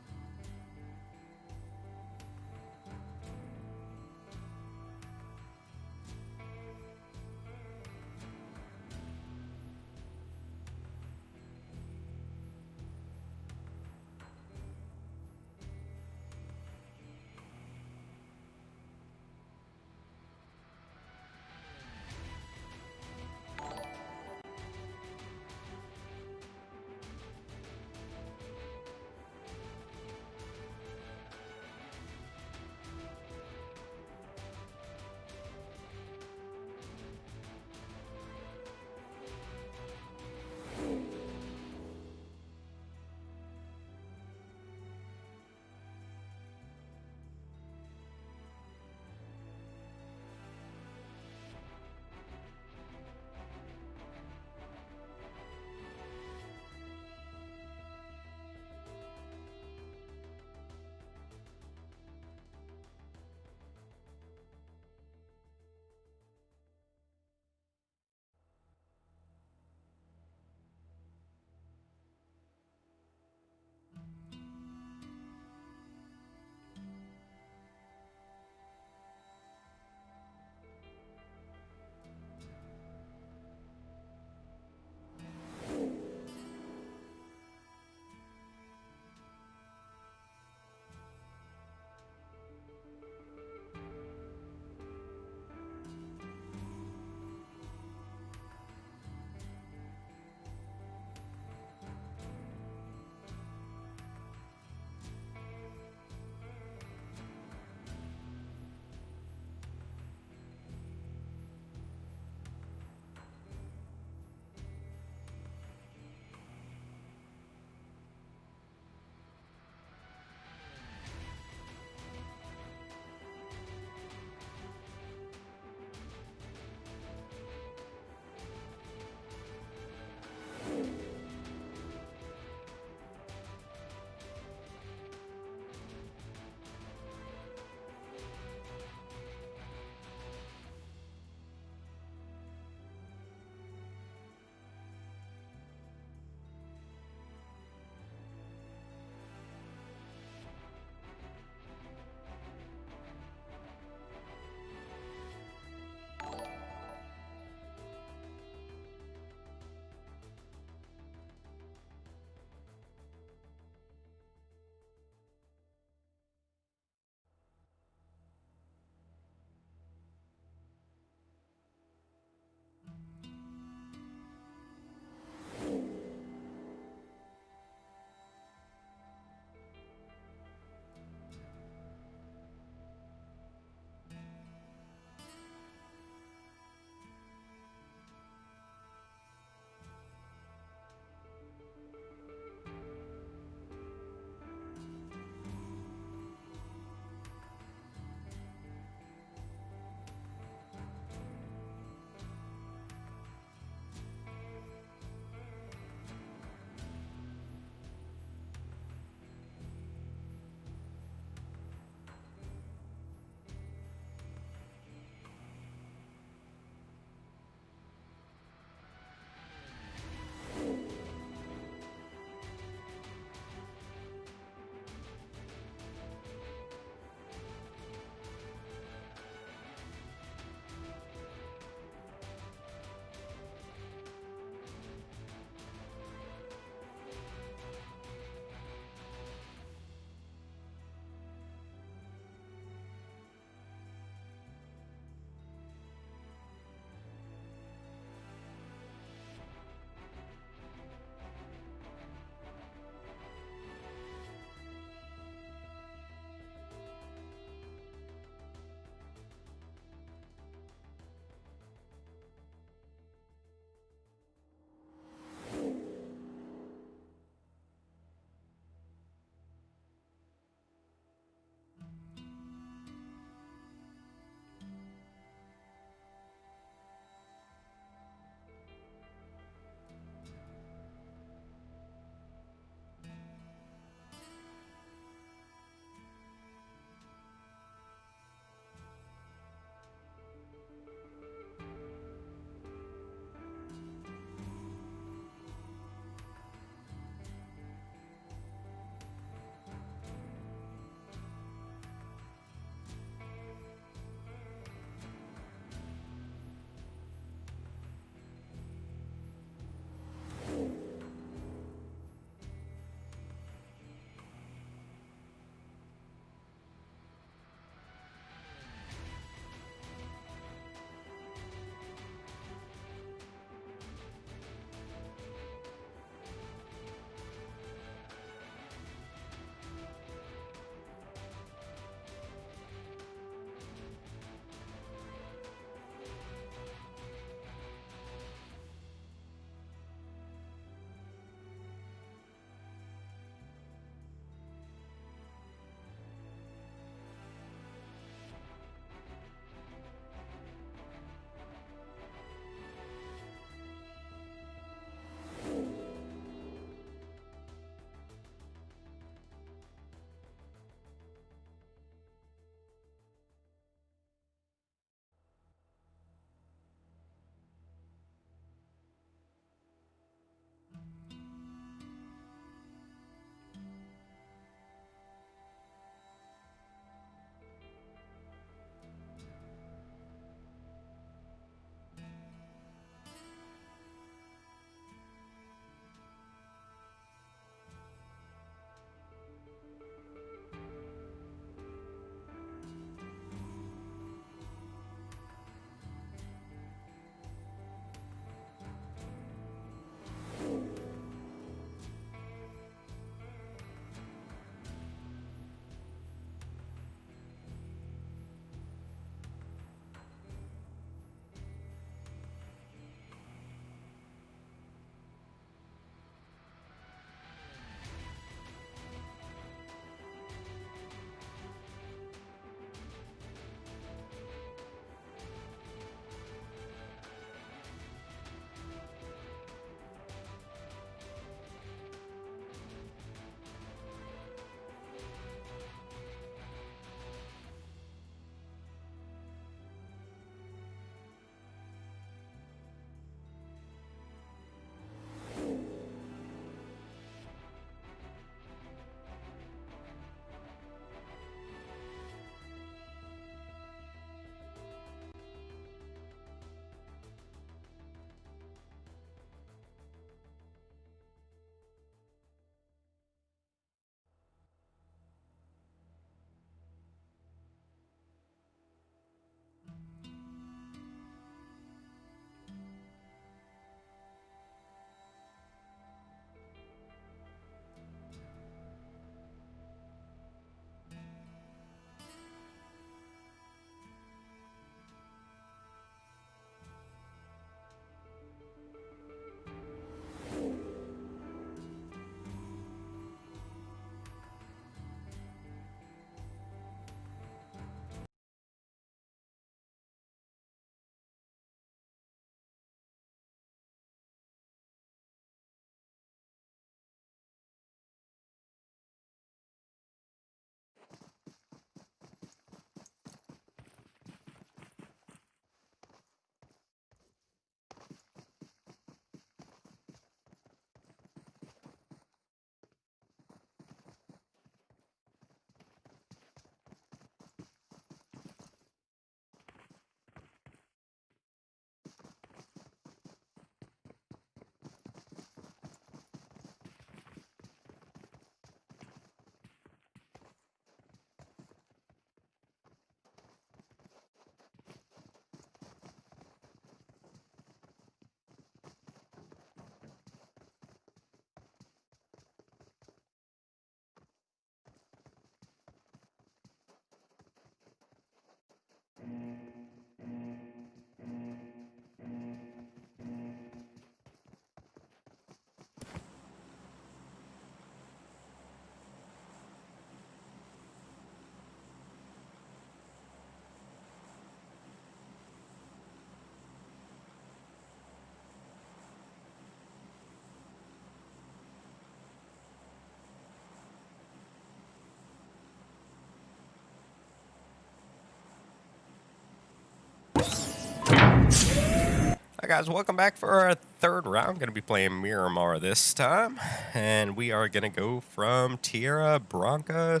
Hi guys, welcome back for our third round. Going to be playing Miramar this time, and we are going to go from Tierra Blanca,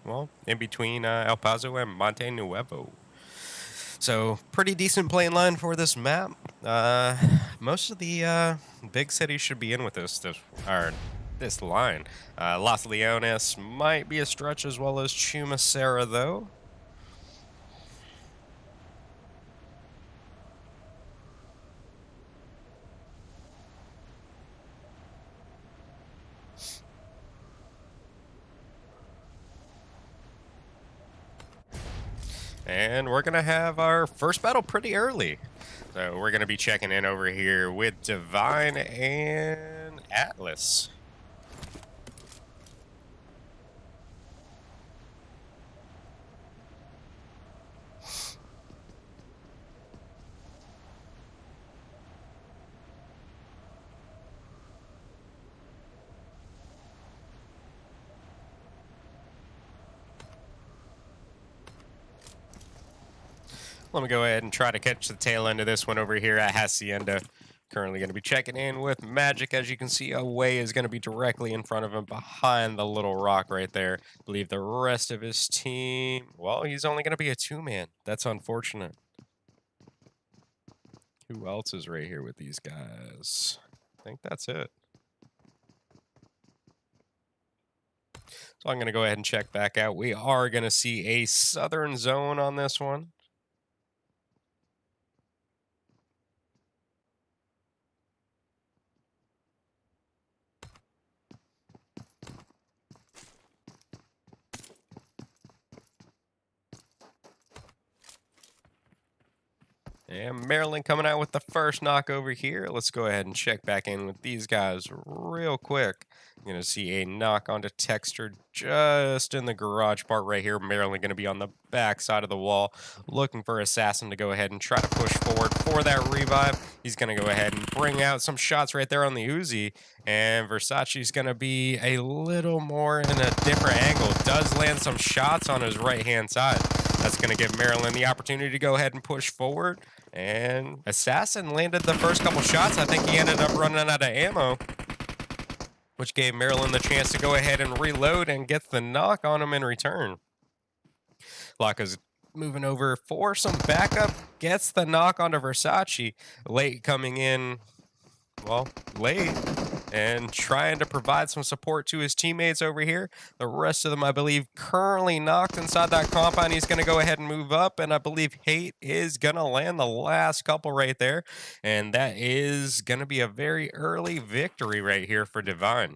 well, in between El Paso and Monte Nuevo. So, pretty decent playing line for this map. Most of the big cities should be in with this line. Los Leones might be a stretch, as well as Chumacera, though. And we're going to have our first battle pretty early. So we're going to be checking in over here with Divine and Atlas. Let me go ahead and try to catch the tail end of this one over here at Hacienda. Currently going to be checking in with Magic. As you can see, Away is going to be directly in front of him behind the little rock right there. I believe the rest of his team, well, he's only going to be a two-man. That's unfortunate. Who else is right here with these guys? I think that's it. So I'm going to go ahead and check back out. We are going to see a southern zone on this one. And Maryland coming out with the first knock over here. Let's go ahead and check back in with these guys real quick. You're going to see a knock onto Texter just in the garage part right here. Maryland going to be on the back side of the wall, looking for Assassin to go ahead and try to push forward for that revive. He's going to go ahead and bring out some shots right there on the Uzi. And Versace's going to be a little more in a different angle. Does land some shots on his right-hand side. That's going to give Maryland the opportunity to go ahead and push forward. And Assassin landed the first couple shots. I think he ended up running out of ammo, which gave Maryland the chance to go ahead and reload and get the knock on him in return. Laka's moving over for some backup, gets the knock onto Versace. Late coming in, well, late, and trying to provide some support to his teammates over here. The rest of them, I believe, currently knocked inside that compound. He's going to go ahead and move up, and I believe Hate is going to land the last couple right there, and that is going to be a very early victory right here for Divine.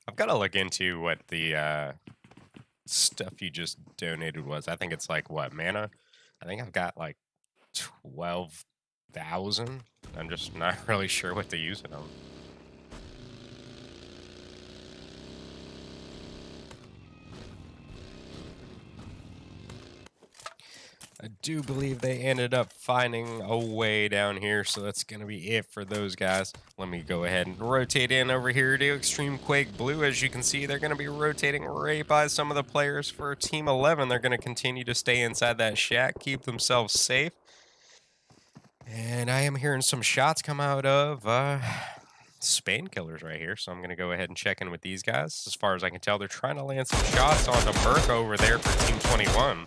I've got to look into what the stuff you just donated was. I think it's like, what, mana? I think I've got like 12,000. I'm just not really sure what to use it on. I do believe they ended up finding a way down here, so that's going to be it for those guys. Let me go ahead and rotate in over here to Extreme Quake Blue. As you can see, they're going to be rotating right by some of the players for Team 11. They're going to continue to stay inside that shack, keep themselves safe. And I am hearing some shots come out of Spain Killers right here, so I'm going to go ahead and check in with these guys. As far as I can tell, they're trying to land some shots onto Merc over there for Team 21.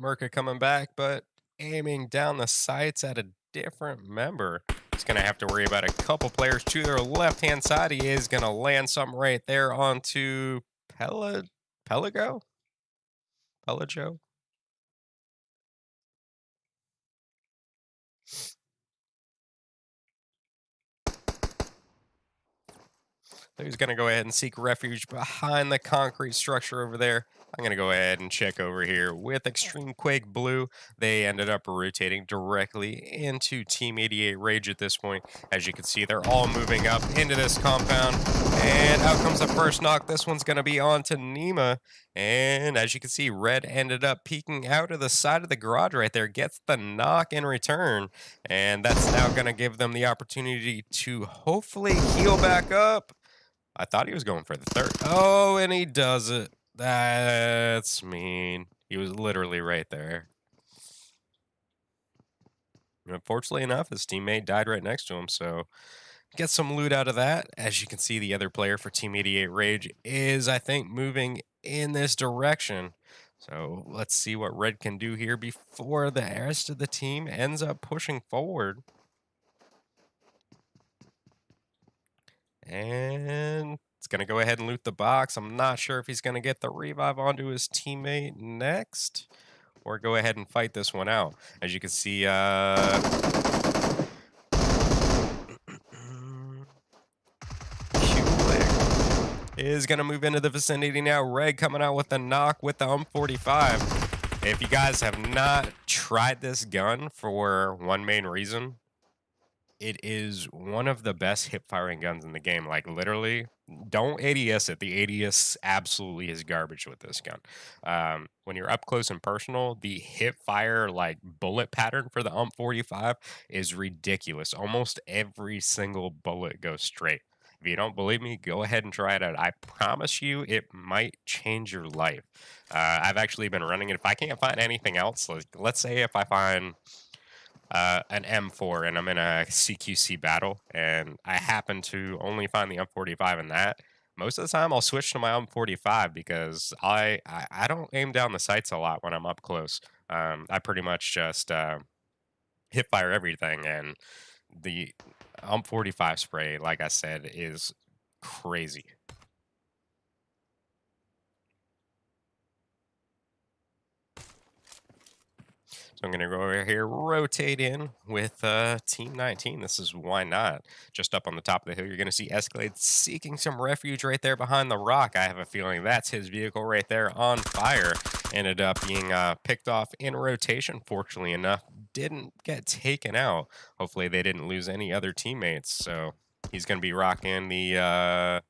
Merca coming back, but aiming down the sights at a different member. He's going to have to worry about a couple players to their left-hand side. He is going to land something right there onto Pelago? Pelago? So he's going to go ahead and seek refuge behind the concrete structure over there. I'm going to go ahead and check over here with Extreme Quake Blue. They ended up rotating directly into Team 88 Rage at this point. As you can see, they're all moving up into this compound. And out comes the first knock. This one's going to be on to Nima. And as you can see, Red ended up peeking out of the side of the garage right there. Gets the knock in return. And that's now going to give them the opportunity to hopefully heal back up. I thought he was going for the third. Oh, and he does it. That's mean. He was literally right there. Unfortunately enough, his teammate died right next to him, so get some loot out of that. As you can see, the other player for Team 88 Rage is, I think, moving in this direction. So let's see what Red can do here before the rest of the team ends up pushing forward. And it's going to go ahead and loot the box. I'm not sure if he's going to get the revive onto his teammate next or go ahead and fight this one out. As you can see, is going to move into the vicinity now. Red coming out with the knock with the 45. If you guys have not tried this gun for one main reason, it is one of the best hip firing guns in the game. Like literally, don't ADS it. The ADS absolutely is garbage with this gun. When you're up close and personal, the hip fire like bullet pattern for the 45 is ridiculous. Almost every single bullet goes straight. If you don't believe me, go ahead and try it out. I promise you, it might change your life. I've actually been running it. If I can't find anything else, like, let's say if I find an M4 and I'm in a CQC battle and I happen to only find the M45 in that, most of the time I'll switch to my M45 because I don't aim down the sights a lot when I'm up close. I pretty much just hip fire everything, and the M45 spray, like I said, is crazy. So I'm going to go over here, rotate in with Team 19. This is why not. Just up on the top of the hill, you're going to see Escalade seeking some refuge right there behind the rock. I have a feeling that's his vehicle right there on fire. Ended up being picked off in rotation, fortunately enough. Didn't get taken out. Hopefully they didn't lose any other teammates. So he's going to be rocking the...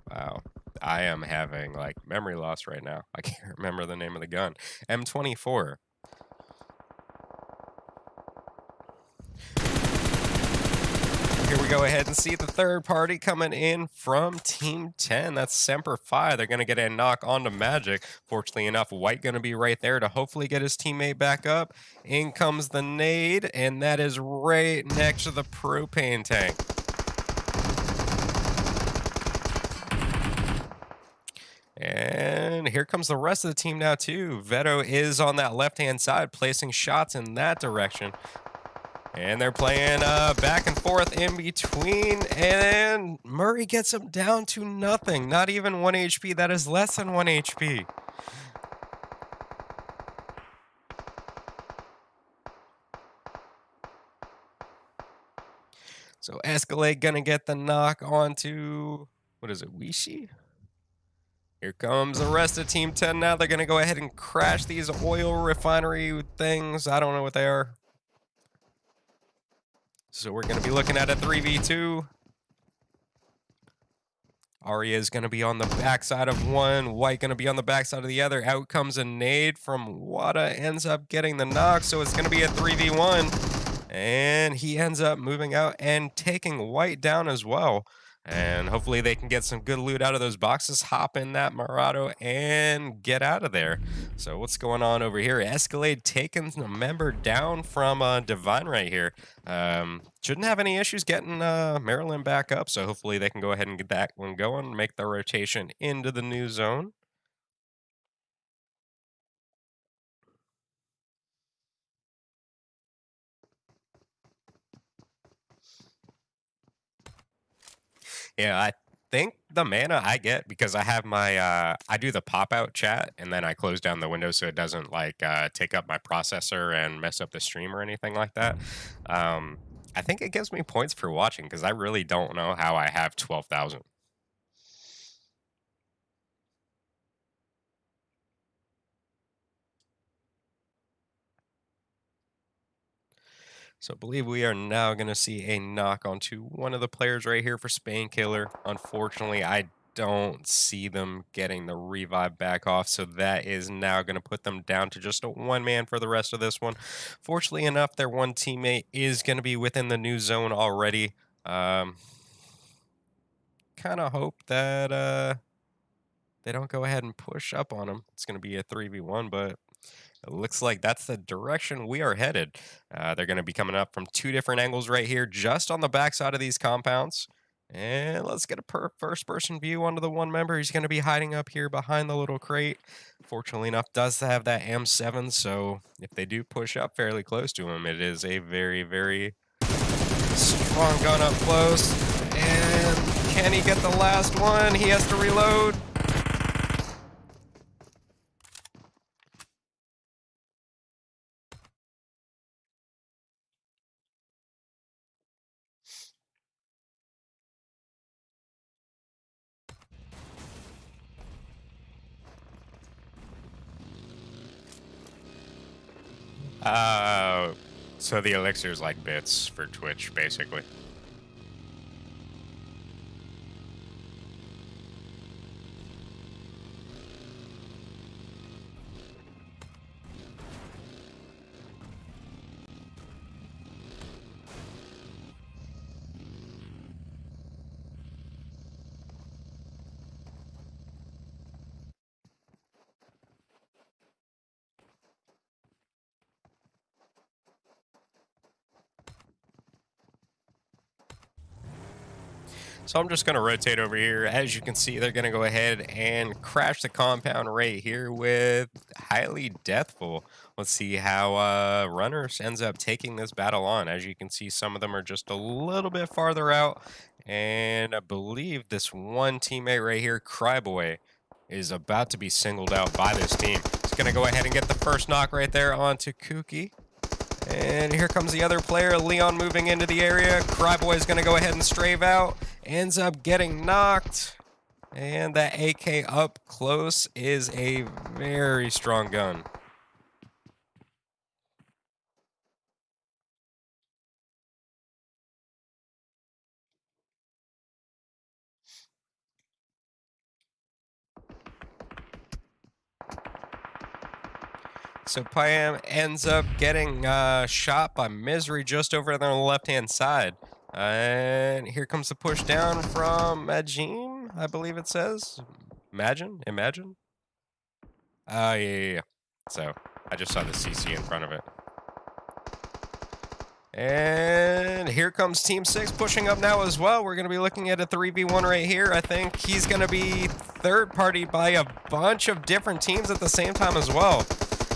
Wow. I am having like memory loss right now. I can't remember the name of the gun. M24. Here we go ahead and see the third party coming in from Team 10. That's Semper Fi. They're going to get a knock onto Magic. Fortunately enough, White going to be right there to hopefully get his teammate back up. In comes the nade, and that is right next to the propane tank. And here comes the rest of the team now, too. Veto is on that left-hand side, placing shots in that direction. And they're playing back and forth in between. And Murray gets him down to nothing. Not even 1 HP. That is less than 1 HP. So Escalade going to get the knock onto, what is it, Wishi? Here comes the rest of Team 10 now. They're going to go ahead and crash these oil refinery things. I don't know what they are. So we're going to be looking at a 3v2. Arya is going to be on the backside of one. White going to be on the backside of the other. Out comes a nade from Wada. Ends up getting the knock. So it's going to be a 3v1. And he ends up moving out and taking White down as well. And hopefully they can get some good loot out of those boxes, hop in that Murado, and get out of there. So what's going on over here? Escalade taking a member down from Divine right here. Shouldn't have any issues getting Maryland back up, so hopefully they can go ahead and get that one going, make the rotation into the new zone. Yeah, I think the mana I get because I have my I do the pop-out chat and then I close down the window so it doesn't like take up my processor and mess up the stream or anything like that. I think it gives me points for watching because I really don't know how I have 12,000. So I believe we are now going to see a knock onto one of the players right here for Spainkiller. Unfortunately, I don't see them getting the revive back off, so that is now going to put them down to just a one man for the rest of this one. Fortunately enough, their one teammate is going to be within the new zone already. Kind of hope that they don't go ahead and push up on him. It's going to be a 3v1, but it looks like that's the direction we are headed. They're going to be coming up from two different angles right here, just on the backside of these compounds. And let's get a first-person view onto the one member. He's going to be hiding up here behind the little crate. Fortunately enough, does have that M7, so if they do push up fairly close to him, it is a very, very strong gun up close. And can he get the last one? He has to reload. So the elixir's like bits for Twitch, basically. So I'm just going to rotate over here. As you can see, they're going to go ahead and crash the compound right here with Highly Deathful. Let's see how Runners ends up taking this battle on. As you can see, some of them are just a little bit farther out. And I believe this one teammate right here, Cryboy, is about to be singled out by this team. He's going to go ahead and get the first knock right there onto Kooky. And here comes the other player, Leon, moving into the area. Cryboy is going to go ahead and strafe out. Ends up getting knocked. And that AK up close is a very strong gun. So Payam ends up getting shot by Misery just over there on the left-hand side. And here comes the push down from Majim, I believe it says. Imagine? Yeah. So I just saw the CC in front of it. And here comes Team 6 pushing up now as well. We're going to be looking at a 3v1 right here. I think he's going to be third-party by a bunch of different teams at the same time as well.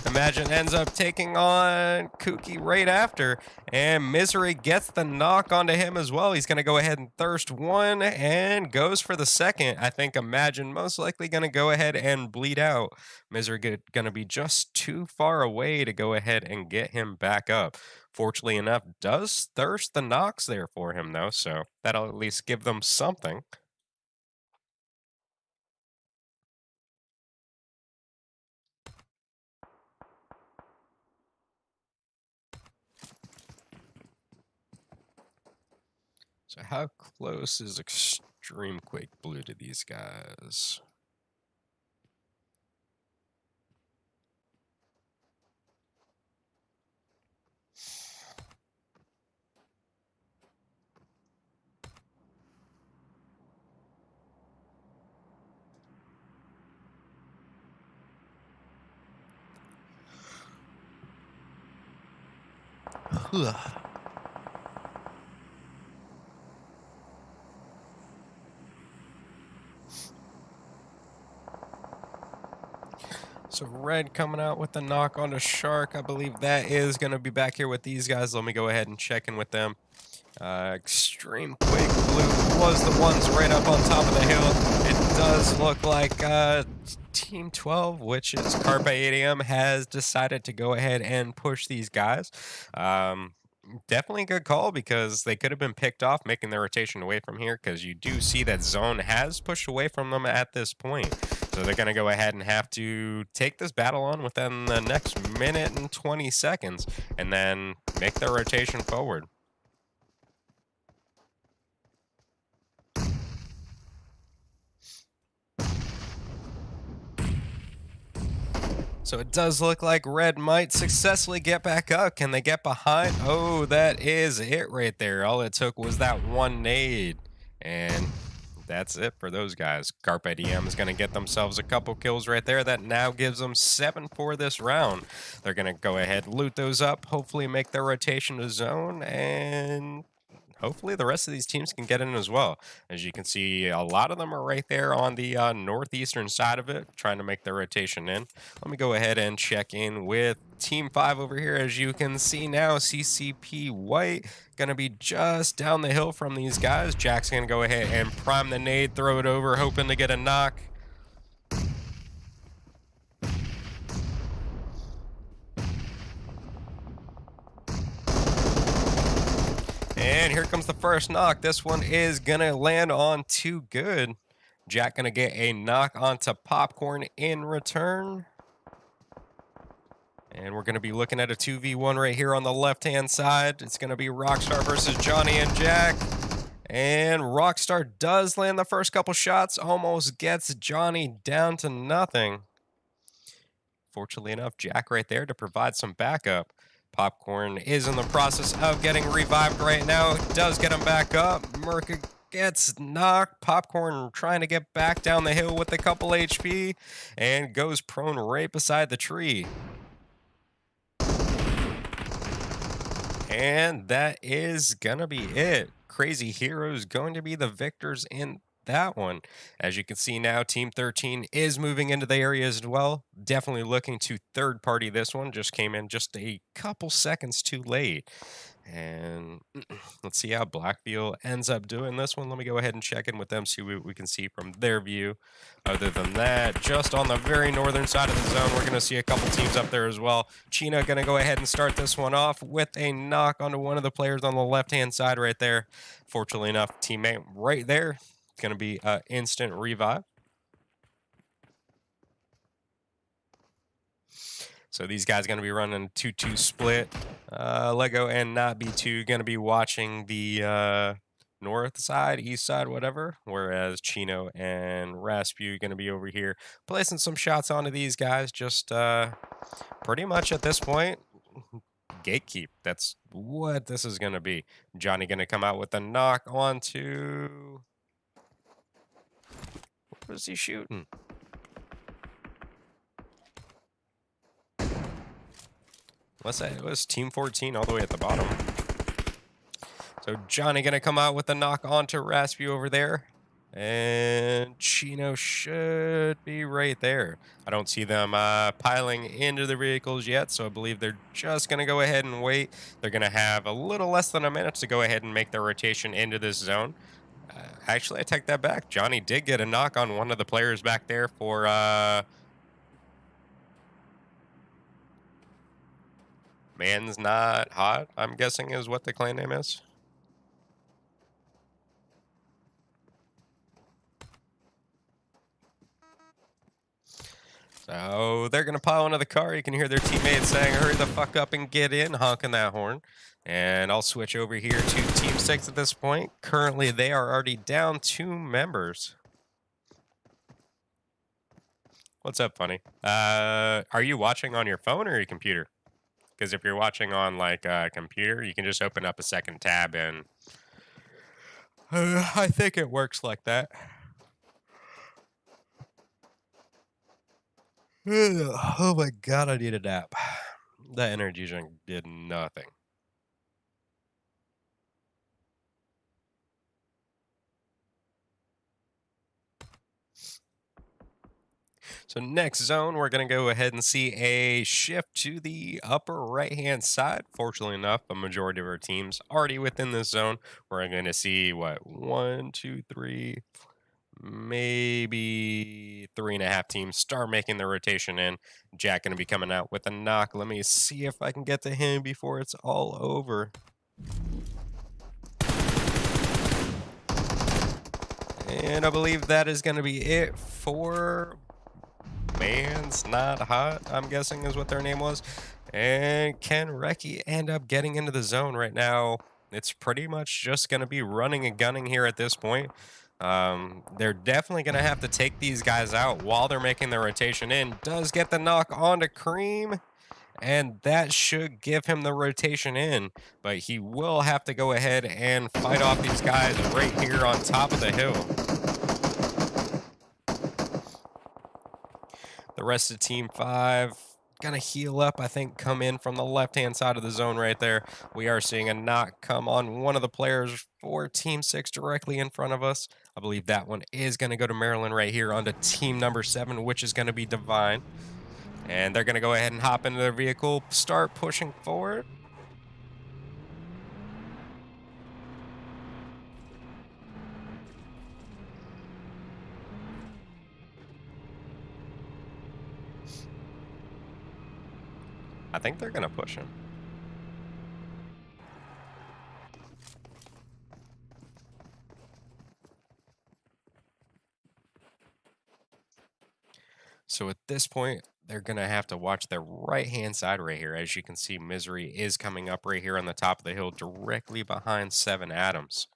Imagine ends up taking on Kooky right after, and Misery gets the knock onto him as well. He's going to go ahead and thirst one and goes for the second. I think Imagine most likely going to go ahead and bleed out. Misery going to be just too far away to go ahead and get him back up. Fortunately enough, does thirst the knocks there for him though, so that'll at least give them something. So how close is Extreme Quake Blue to these guys? So Red coming out with the knock on the Shark. I believe that is going to be back here with these guys. Let me go ahead and check in with them. Extreme Quake Blue was the ones right up on top of the hill. It does look like Team 12, which is Carpe ADM, has decided to go ahead and push these guys. Definitely a good call because they could have been picked off making their rotation away from here because you do see that zone has pushed away from them at this point. So they're going to go ahead and have to take this battle on within the next minute and 20 seconds and then make their rotation forward. So it does look like Red might successfully get back up. Can they get behind? Oh, that is it right there. All it took was that one nade. And that's it for those guys. Carpe Diem is going to get themselves a couple kills right there. That now gives them 7 for this round. They're going to go ahead, loot those up, hopefully make their rotation to zone, and hopefully the rest of these teams can get in as well. As you can see, a lot of them are right there on the northeastern side of it, trying to make their rotation in. Let me go ahead and check in with Team 5 over here. As you can see now, CCP White going to be just down the hill from these guys. Jack's going to go ahead and prime the nade, throw it over, hoping to get a knock. And here comes the first knock. This one is going to land on Too Good. Jack going to get a knock onto Popcorn in return. And we're going to be looking at a 2v1 right here on the left-hand side. It's going to be Rockstar versus Johnny and Jack. And Rockstar does land the first couple shots, almost gets Johnny down to nothing. Fortunately enough, Jack right there to provide some backup. Popcorn is in the process of getting revived right now. Does get him back up. Merca gets knocked. Popcorn trying to get back down the hill with a couple HP and goes prone right beside the tree. And that is gonna be it. Crazy Heroes going to be the victors in that one. As you can see now, Team 13 is moving into the area as well. Definitely looking to third party this one. Just came in just a couple seconds too late. And let's see how Blackfield ends up doing this one. Let me go ahead and check in with them, see what we can see from their view. Other than that, just on the very northern side of the zone, we're going to see a couple teams up there as well. Chino going to go ahead and start this one off with a knock onto one of the players on the left-hand side right there. Fortunately enough, teammate right there. It's going to be an instant revive. So these guys going to be running 2-2 split. Lego and Not B2 going to be watching the north side, east side, whatever. Whereas Chino and Raspu going to be over here placing some shots onto these guys. Just pretty much at this point, gatekeep. That's what this is going to be. Johnny going to come out with a knock onto... What is he shooting? Let's say it was Team 14 all the way at the bottom. So Johnny going to come out with a knock onto Raspu over there. And Chino should be right there. I don't see them piling into the vehicles yet, so I believe they're just going to go ahead and wait. They're going to have a little less than a minute to go ahead and make their rotation into this zone. Actually, I take that back. Johnny did get a knock on one of the players back there for... Man's Not Hot, I'm guessing is what the clan name is. So they're going to pile into the car. You can hear their teammates saying, hurry the fuck up and get in, honking that horn. And I'll switch over here to Team 6 at this point. Currently, they are already down 2 members. What's up, Funny? Are you watching on your phone or your computer? Because if you're watching on, like, a computer, you can just open up a second tab and... I think it works like that. Oh my god, I need a nap. That energy drink did nothing. So next zone, we're going to go ahead and see a shift to the upper right-hand side. Fortunately enough, a majority of our teams already within this zone. We're going to see, what, 1, 2, 3, maybe 3.5 teams start making their rotation in. Jack going to be coming out with a knock. Let me see if I can get to him before it's all over. And I believe that is going to be it for Man's Not Hot, I'm guessing is what their name was. And can Reki end up getting into the zone right now? It's pretty much just going to be running and gunning here at this point. They're definitely going to have to take these guys out while they're making their rotation in. Does get the knock onto Cream, and that should give him the rotation in. But he will have to go ahead and fight off these guys right here on top of the hill. The rest of Team 5 gonna heal up, I think, come in from the left-hand side of the zone right there. We are seeing a knock come on one of the players for Team 6 directly in front of us. I believe that one is gonna go to Maryland right here onto team number 7, which is gonna be Divine. And they're gonna go ahead and hop into their vehicle, start pushing forward. I think they're gonna push him. So at this point, they're going to have to watch their right-hand side right here. As you can see, Misery is coming up right here on the top of the hill, directly behind 7 Adams.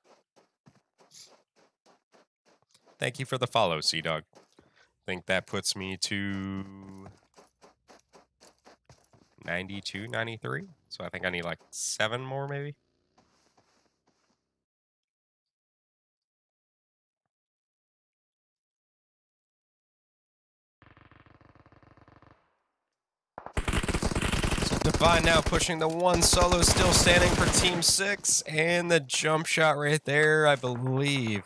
Thank you for the follow, Sea-Dog. I think that puts me to 92, 93. So I think I need like 7 more, maybe. So Divine now pushing the one solo, still standing for Team 6. And the jump shot right there, I believe,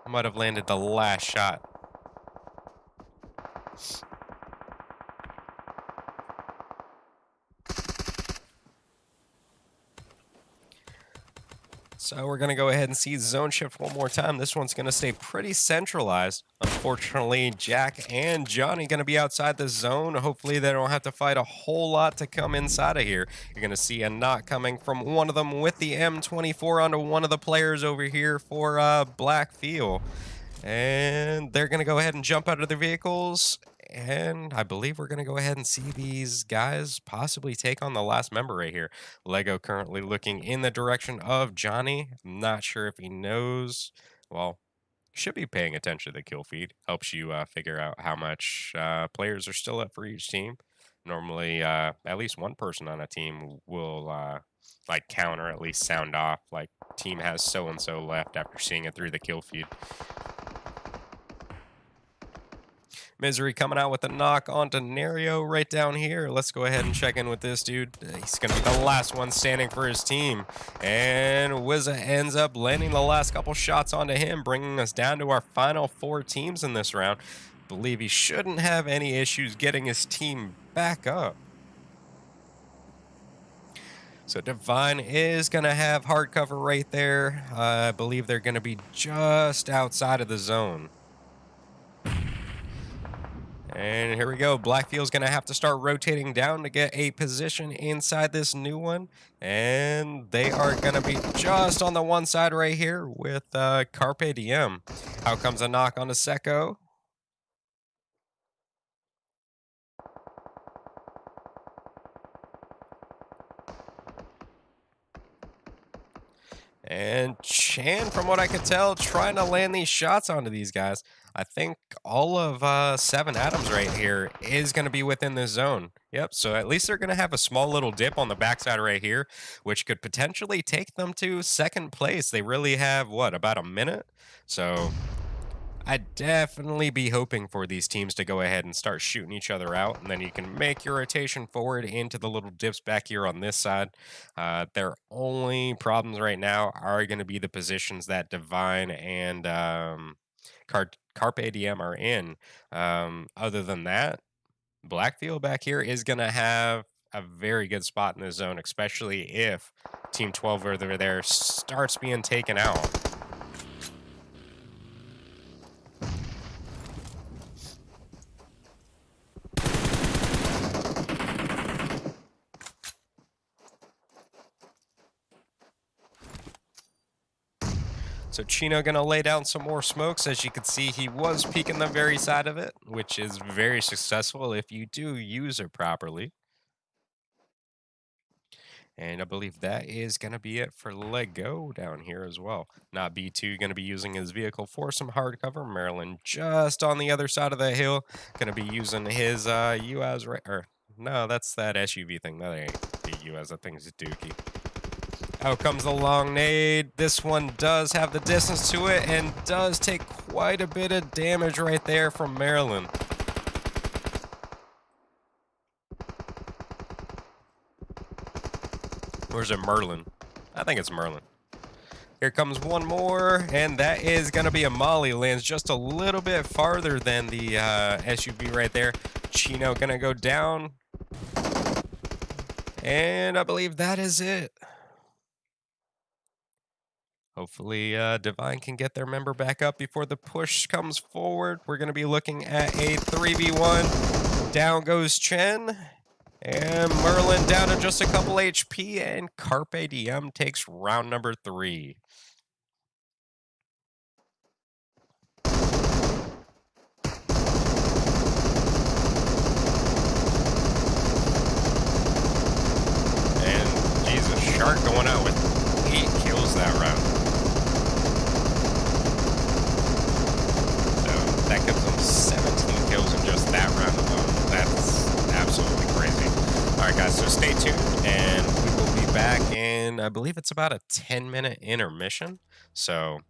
might have landed the last shot. So we're going to go ahead and see zone shift one more time. This one's going to stay pretty centralized. Unfortunately, Jack and Johnny going to be outside the zone. Hopefully they don't have to fight a whole lot to come inside of here. You're going to see a knock coming from one of them with the M24 onto one of the players over here for Blackfield. And they're going to go ahead and jump out of their vehicles. And I believe we're going to go ahead and see these guys possibly take on the last member right here. Lego currently looking in the direction of Johnny. I'm not sure if he knows. Well, should be paying attention to the kill feed. Helps you figure out how much players are still up for each team. Normally, at least one person on a team will like count or at least sound off like team has so-and-so left after seeing it through the kill feed. Misery coming out with a knock onto Nerio right down here. Let's go ahead and check in with this dude. He's going to be the last one standing for his team. And Wizza ends up landing the last couple shots onto him, bringing us down to our final 4 teams in this round. Believe he shouldn't have any issues getting his team back up. So Divine is going to have hard cover right there. I believe they're going to be just outside of the zone. And here we go. Blackfield's going to have to start rotating down to get a position inside this new one. And they are going to be just on the one side right here with Carpe Diem. Out comes a knock on the Secco. And Chan, from what I could tell, trying to land these shots onto these guys. I think all of 7 Adams right here is going to be within this zone. Yep, so at least they're going to have a small little dip on the backside right here, which could potentially take them to 2nd place. They really have, what, about a minute? So I'd definitely be hoping for these teams to go ahead and start shooting each other out, and then you can make your rotation forward into the little dips back here on this side. Their only problems right now are going to be the positions that Divine and Carpe Diem are in. Other than that, Blackfield back here is going to have a very good spot in the zone, especially if Team 12 over there starts being taken out. So Chino gonna lay down some more smokes. As you can see, he was peeking the very side of it, which is very successful if you do use it properly. And I believe that is going to be it for Lego down here as well. Not B2 going to be using his vehicle for some hard cover. Maryland just on the other side of the hill. Going to be using his UAS, or no, that's that SUV thing. That ain't the UAS. I think it's a Dookie. Out comes the long nade. This one does have the distance to it and does take quite a bit of damage right there from Maryland. Or is it Merlin? I think it's Merlin. Here comes one more, and that is going to be a Molly. Lands just a little bit farther than the SUV right there. Chino going to go down. And I believe that is it. Hopefully, Divine can get their member back up before the push comes forward. We're going to be looking at a 3v1. Down goes Chen. And Merlin down to just a couple HP, and Carpe Diem takes round number 3. And Jesus, Shark going out with 8 kills that round. So that gives them 17 kills in just that round alone. That's absolutely crazy. All right, guys, so stay tuned, and we will be back in, I believe it's about a 10-minute intermission. So,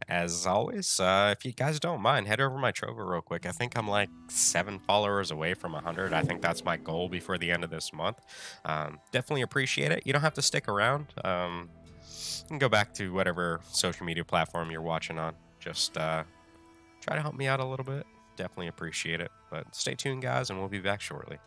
as always, if you guys don't mind, head over my Trovo real quick. I think I'm like 7 followers away from 100. I think that's my goal before the end of this month. Definitely appreciate it. You don't have to stick around. You can go back to whatever social media platform you're watching on. Just try to help me out a little bit. Definitely appreciate it. But stay tuned, guys, and we'll be back shortly.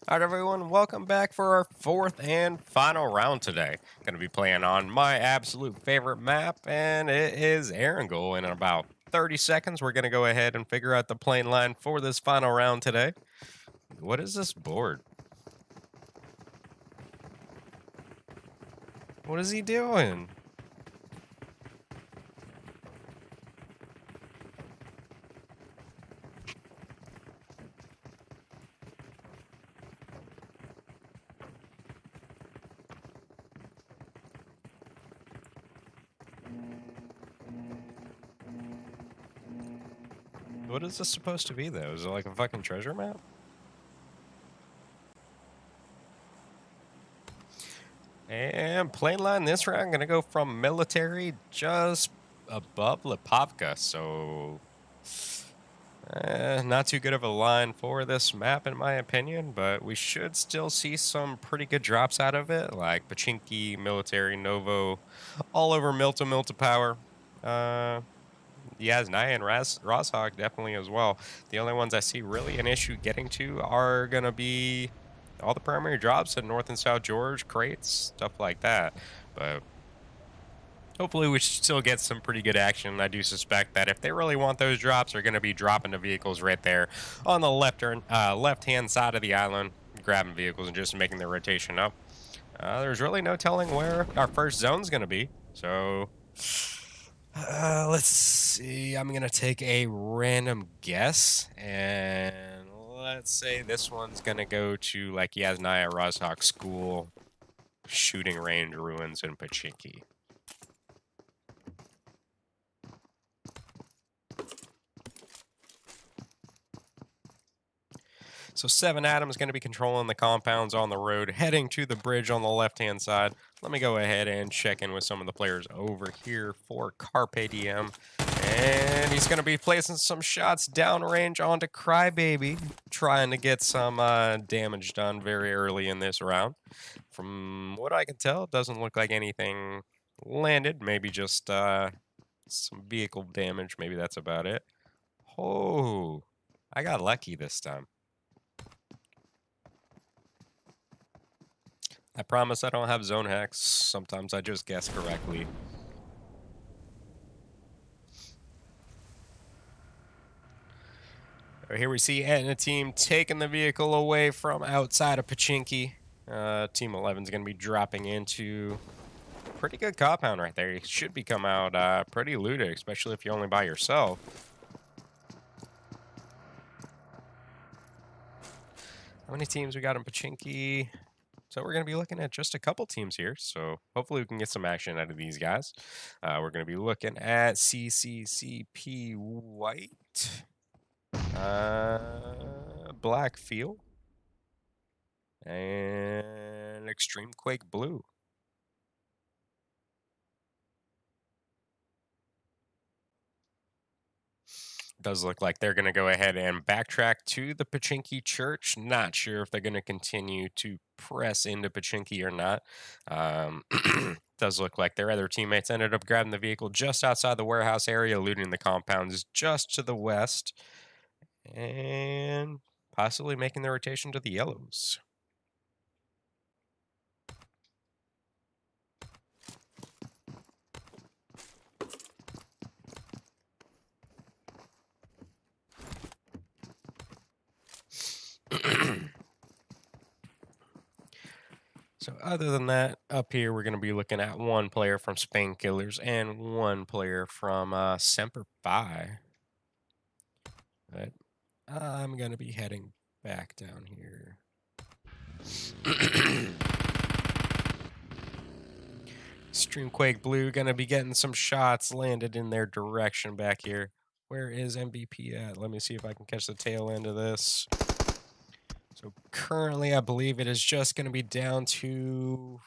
All right, everyone, welcome back for our fourth and final round today. Going to be playing on my absolute favorite map, and it is Erangel. In about 30 seconds, we're going to go ahead and figure out the plane line for this final round today. What is this board? What is he doing? What is this supposed to be, though? Is it like a fucking treasure map? And plane line this round, going to go from military just above Lipovka, so not too good of a line for this map, in my opinion, but we should still see some pretty good drops out of it, like Pachinki, Military, Novo, all over Milta Power. Naya and Roshawk definitely as well. The only ones I see really an issue getting to are going to be all the primary drops in North and South George, crates, stuff like that. But hopefully we should still get some pretty good action. I do suspect that if they really want those drops, they're going to be dropping the vehicles right there on the left-hand side of the island, grabbing vehicles and just making their rotation up. There's really no telling where our first zone's going to be. So let's see. I'm going to take a random guess, and let's say this one's going to go to like Yasnaya Rozhok School, shooting range, ruins, and Pachinki. So 7 Adam's going to be controlling the compounds on the road, heading to the bridge on the left-hand side. Let me go ahead and check in with some of the players over here for Carpe Diem. And he's going to be placing some shots downrange onto Crybaby, trying to get some damage done very early in this round. From what I can tell, it doesn't look like anything landed. Maybe just some vehicle damage. Maybe that's about it. Oh, I got lucky this time. I promise I don't have zone hacks. Sometimes I just guess correctly. Here we see Etna team taking the vehicle away from outside of Pachinki. Team 11 is going to be dropping into pretty good compound right there. You should be come out pretty looted, especially if you're only by yourself. How many teams we got in Pachinki? So we're going to be looking at just a couple teams here. So hopefully we can get some action out of these guys. We're going to be looking at CCCP White, Black Field, and Extreme Quake Blue. Does look like they're going to go ahead and backtrack to the Pachinki Church. Not sure if they're going to continue to press into Pachinki or not. Does look like their other teammates ended up grabbing the vehicle just outside the warehouse area, looting the compounds just to the west, and possibly making the rotation to the yellows. So other than that, up here we're going to be looking at one player from Spain Killers and one player from Semper Fi. But I'm going to be heading back down here. Streamquake Blue going to be getting some shots landed in their direction back here. Where is MVP at? Let me see if I can catch the tail end of this. So currently, I believe it is just going to be down to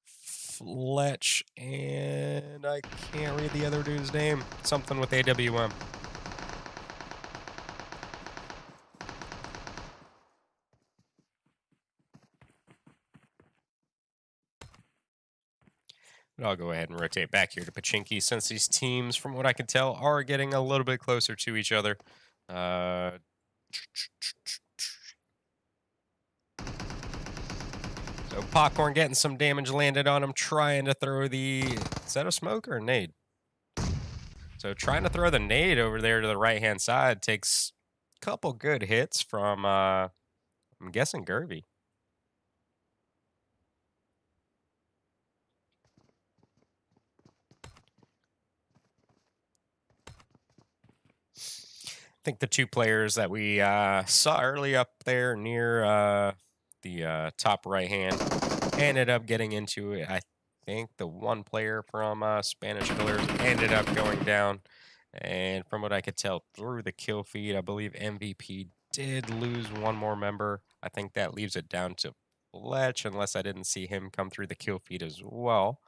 Fletch, and I can't read the other dude's name. Something with AWM. But I'll go ahead and rotate back here to Pachinki, since these teams, from what I can tell, are getting a little bit closer to each other. So Popcorn getting some damage landed on him, trying to throw the... Is that a smoke or a nade? So trying to throw the nade over there to the right-hand side takes a couple good hits from, I'm guessing, Gervy. I think the two players that we saw early up there near the top right-hand ended up getting into it. I think the one player from Spanish Pillars ended up going down. And from what I could tell through the kill feed, I believe MVP did lose one more member. I think that leaves it down to Fletch, unless I didn't see him come through the kill feed as well.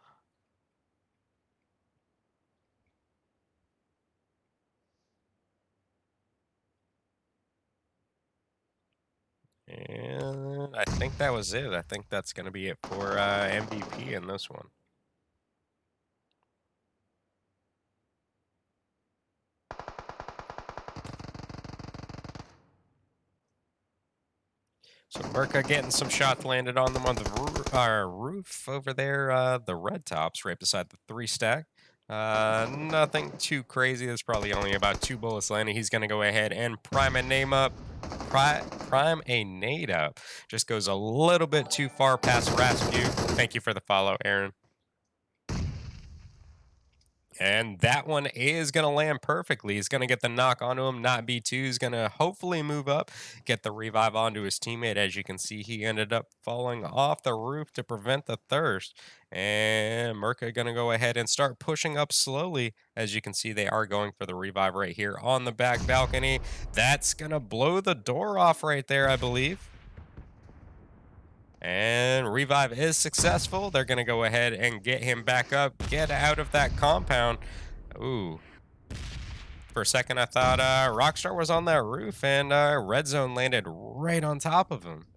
And I think that was it. I think that's going to be it for MVP in this one. So Merca getting some shots landed on them on the roof over there, the red tops right beside the 3-stack. Nothing too crazy. There's probably only about 2 bullets landing. He's going to go ahead and prime a name up. Prime a nade up. Just goes a little bit too far past Rasputin. Thank you for the follow, Aaron. And that one is going to land perfectly. He's going to get the knock onto him. Not B2. He's going to hopefully move up, get the revive onto his teammate. As you can see, he ended up falling off the roof to prevent the thirst. And Merca going to go ahead and start pushing up slowly. As you can see, they are going for the revive right here on the back balcony. That's going to blow the door off right there, I believe. And revive is successful. They're going to go ahead and get him back up, get out of that compound. Ooh. For a second, I thought Rockstar was on that roof, and Red Zone landed right on top of him.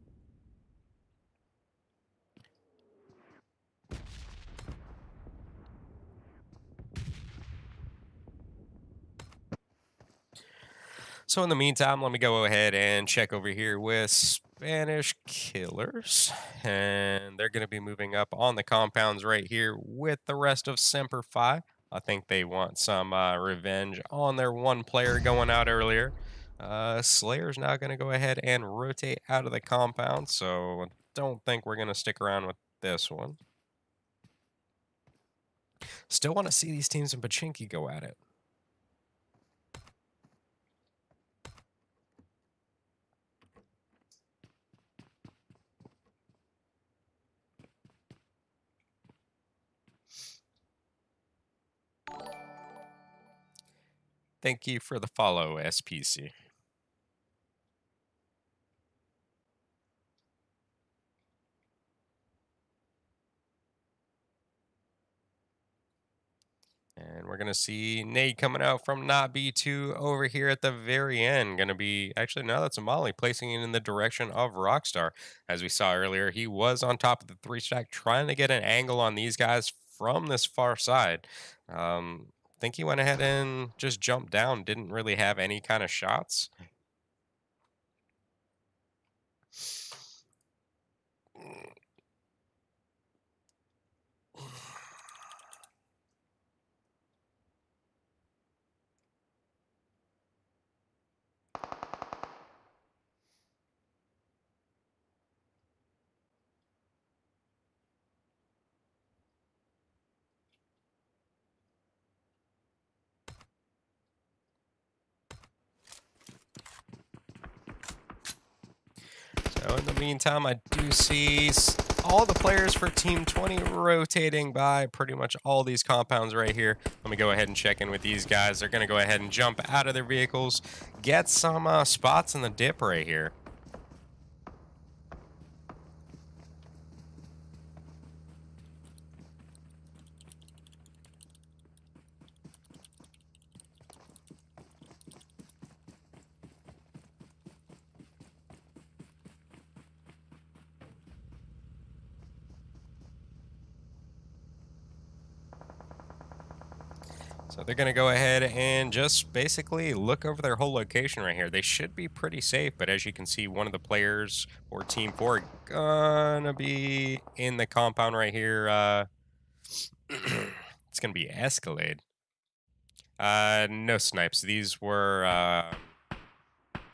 So in the meantime, let me go ahead and check over here with Spanish Killers. And they're going to be moving up on the compounds right here with the rest of Semper Fi. I think they want some revenge on their one player going out earlier. Slayer's now going to go ahead and rotate out of the compound, so I don't think we're going to stick around with this one. Still want to see these teams in Pachinki go at it. Thank you for the follow, SPC. And we're going to see Nate coming out from not B2 over here at the very end. Going to be, actually, no, that's a Molly, placing it in the direction of Rockstar. As we saw earlier, he was on top of the 3-stack trying to get an angle on these guys from this far side. I think he went ahead and just jumped down, didn't really have any kind of shots. So in the meantime, I do see all the players for Team 20 rotating by pretty much all these compounds right here. Let me go ahead and check in with these guys. They're going to go ahead and jump out of their vehicles, get some spots in the dip right here. So they're going to go ahead and just basically look over their whole location right here. They should be pretty safe, but as you can see, one of the players for Team 4 gonna be in the compound right here. It's going to be Escalade. No snipes. These were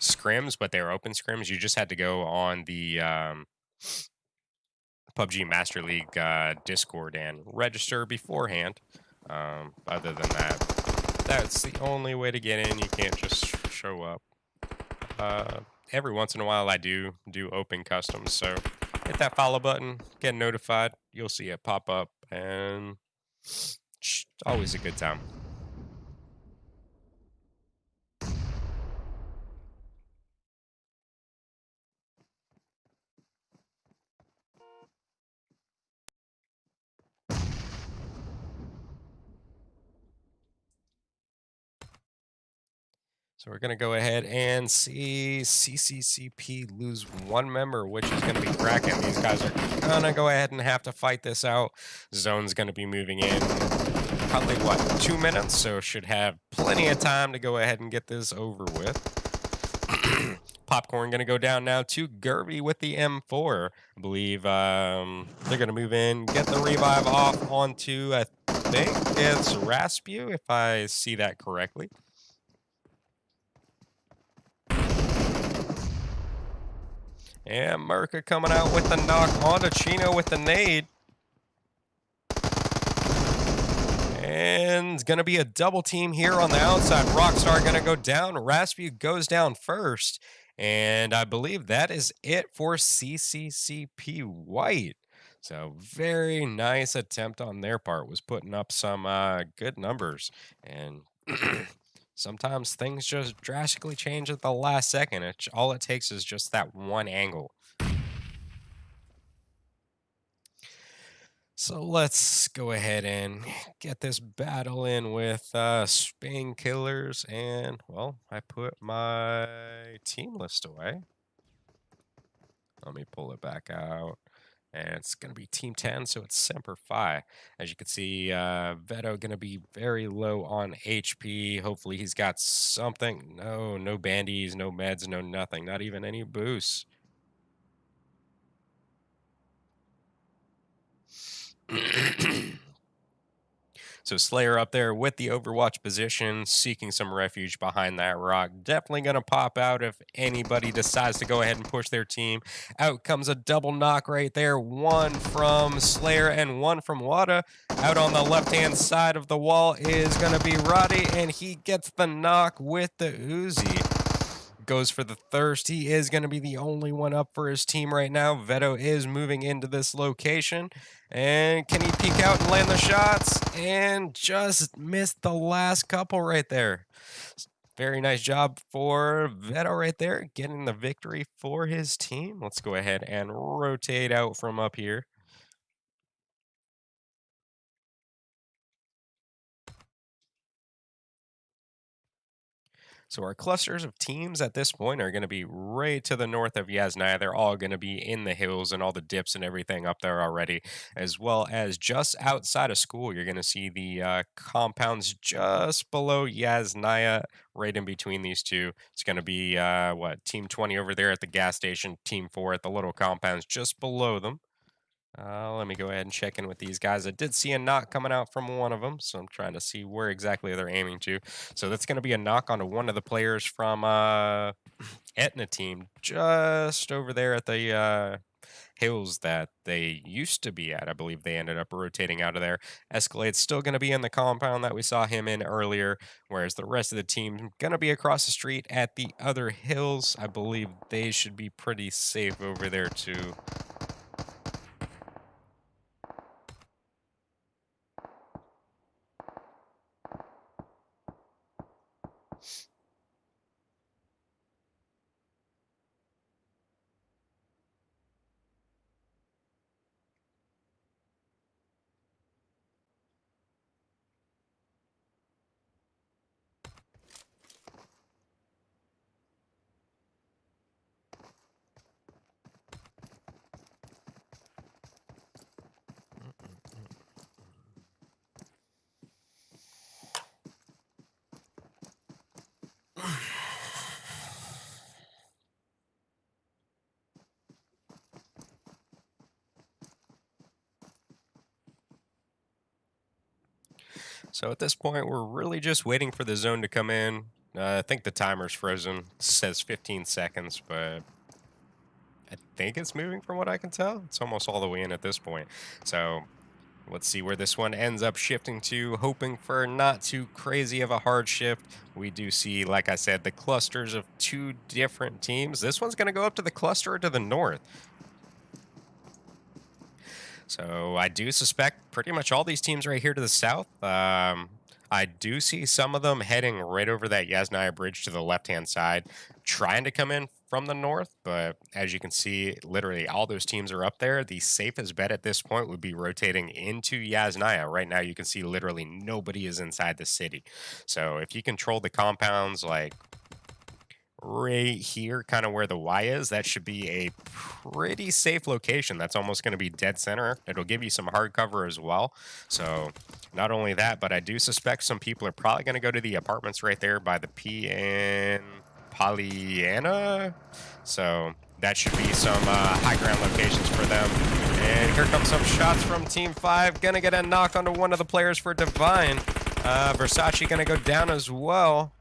scrims, but they were open scrims. You just had to go on the PUBG Master League Discord and register beforehand. Other than that, that's the only way to get in. You can't just show up. Every once in a while, I do open customs, so hit that follow button, get notified. You'll see it pop up, and it's always a good time. So we're going to go ahead and see CCCP lose one member, which is going to be Kraken. These guys are going to go ahead and have to fight this out. Zone's going to be moving in probably, 2 minutes? So should have plenty of time to go ahead and get this over with. Popcorn going to go down now to Gerby with the M4. I believe they're going to move in, get the revive off onto, I think it's Raspu, if I see that correctly. And Merca coming out with the knock onto Chino with the nade. And it's going to be a double team here on the outside. Rockstar going to go down. Raspu goes down first. And I believe that is it for CCCP White. So very nice attempt on their part. Was putting up some good numbers. And sometimes things just drastically change at the last second. All it takes is just that one angle. So let's go ahead and get this battle in with Spain Killers. And, well, I put my team list away. Let me pull it back out. And it's going to be Team 10, so it's Semper Fi. As you can see, Veto going to be very low on HP. Hopefully he's got something. No bandies, no meds, no nothing. Not even any boosts. So Slayer up there with the Overwatch position, seeking some refuge behind that rock. Definitely going to pop out if anybody decides to go ahead and push their team. Out comes a double knock right there. One from Slayer and one from Wada. Out on the left-hand side of the wall is going to be Roddy, and he gets the knock with the Uzi. Goes for the thirst. He is going to be the only one up for his team right now. Veto is moving into this location. And can he peek out and land the shots? And just missed the last couple right there. Very nice job for Veto right there, getting the victory for his team. Let's go ahead and rotate out from up here. So our clusters of teams at this point are going to be right to the north of Yasnaya. They're all going to be in the hills and all the dips and everything up there already, as well as just outside of school. You're going to see the compounds just below Yasnaya, right in between these two. It's going to be, Team 20 over there at the gas station, Team 4 at the little compounds just below them. Let me go ahead and check in with these guys. I did see a knock coming out from one of them, so I'm trying to see where exactly they're aiming to. So that's going to be a knock onto one of the players from Etna team, just over there at the hills that they used to be at. I believe they ended up rotating out of there. Escalade's still going to be in the compound that we saw him in earlier, whereas the rest of the team going to be across the street at the other hills. I believe they should be pretty safe over there too. So at this point, we're really just waiting for the zone to come in. I think the timer's frozen. It says 15 seconds, but I think it's moving from what I can tell. It's almost all the way in at this point. So let's see where this one ends up shifting to, hoping for not too crazy of a hard shift. We do see, like I said, the clusters of two different teams. This one's going to go up to the cluster to the north. So I do suspect pretty much all these teams right here to the south. I do see some of them heading right over that Yasnaya Bridge to the left-hand side, trying to come in from the north. But as you can see, literally all those teams are up there. The safest bet at this point would be rotating into Yasnaya. Right now, you can see literally nobody is inside the city. So if you control the compounds like right here, kind of where the Y is, that should be a pretty safe location. That's almost going to be dead center. It'll give you some hard cover as well. So not only that, but I do suspect some people are probably going to go to the apartments right there by the P and Pollyanna. So that should be some high ground locations for them. And here comes some shots from Team 5. Gonna get a knock onto one of the players for Divine. Versace gonna go down as well.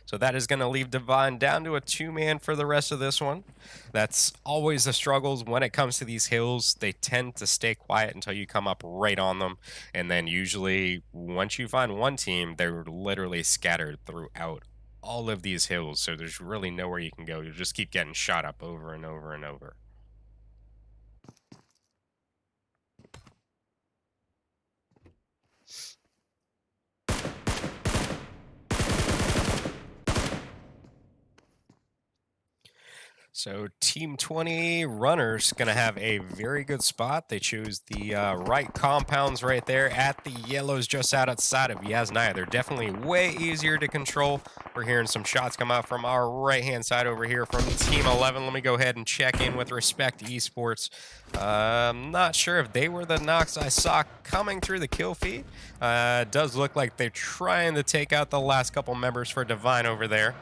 So that is going to leave Divine down to a two-man for the rest of this one. That's always the struggles when it comes to these hills. They tend to stay quiet until you come up right on them. And then usually once you find one team, they're literally scattered throughout all of these hills. So there's really nowhere you can go. You'll just keep getting shot up over and over and over. So Team 20 runners going to have a very good spot. They choose the right compounds right there at the yellows just outside of Yasnaya. They're definitely way easier to control. We're hearing some shots come out from our right-hand side over here from Team 11. Let me go ahead and check in with Respect Esports. I'm not sure if they were the knocks I saw coming through the kill feed. It does look like they're trying to take out the last couple members for Divine over there.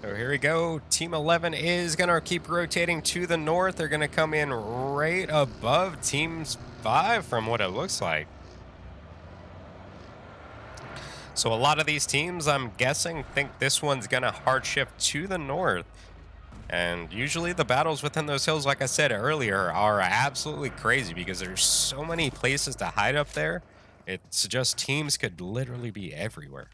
So here we go. Team 11 is going to keep rotating to the north. They're going to come in right above Team 5 from what it looks like. So a lot of these teams, I'm guessing, think this one's going to hard shift to the north. And usually the battles within those hills, like I said earlier, are absolutely crazy because there's so many places to hide up there. It's just teams could literally be everywhere.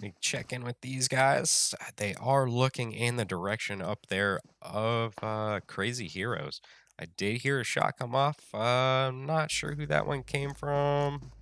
Let me check in with these guys. They are looking in the direction up there of Crazy Heroes. I did hear a shot come off. I'm not sure who that one came from.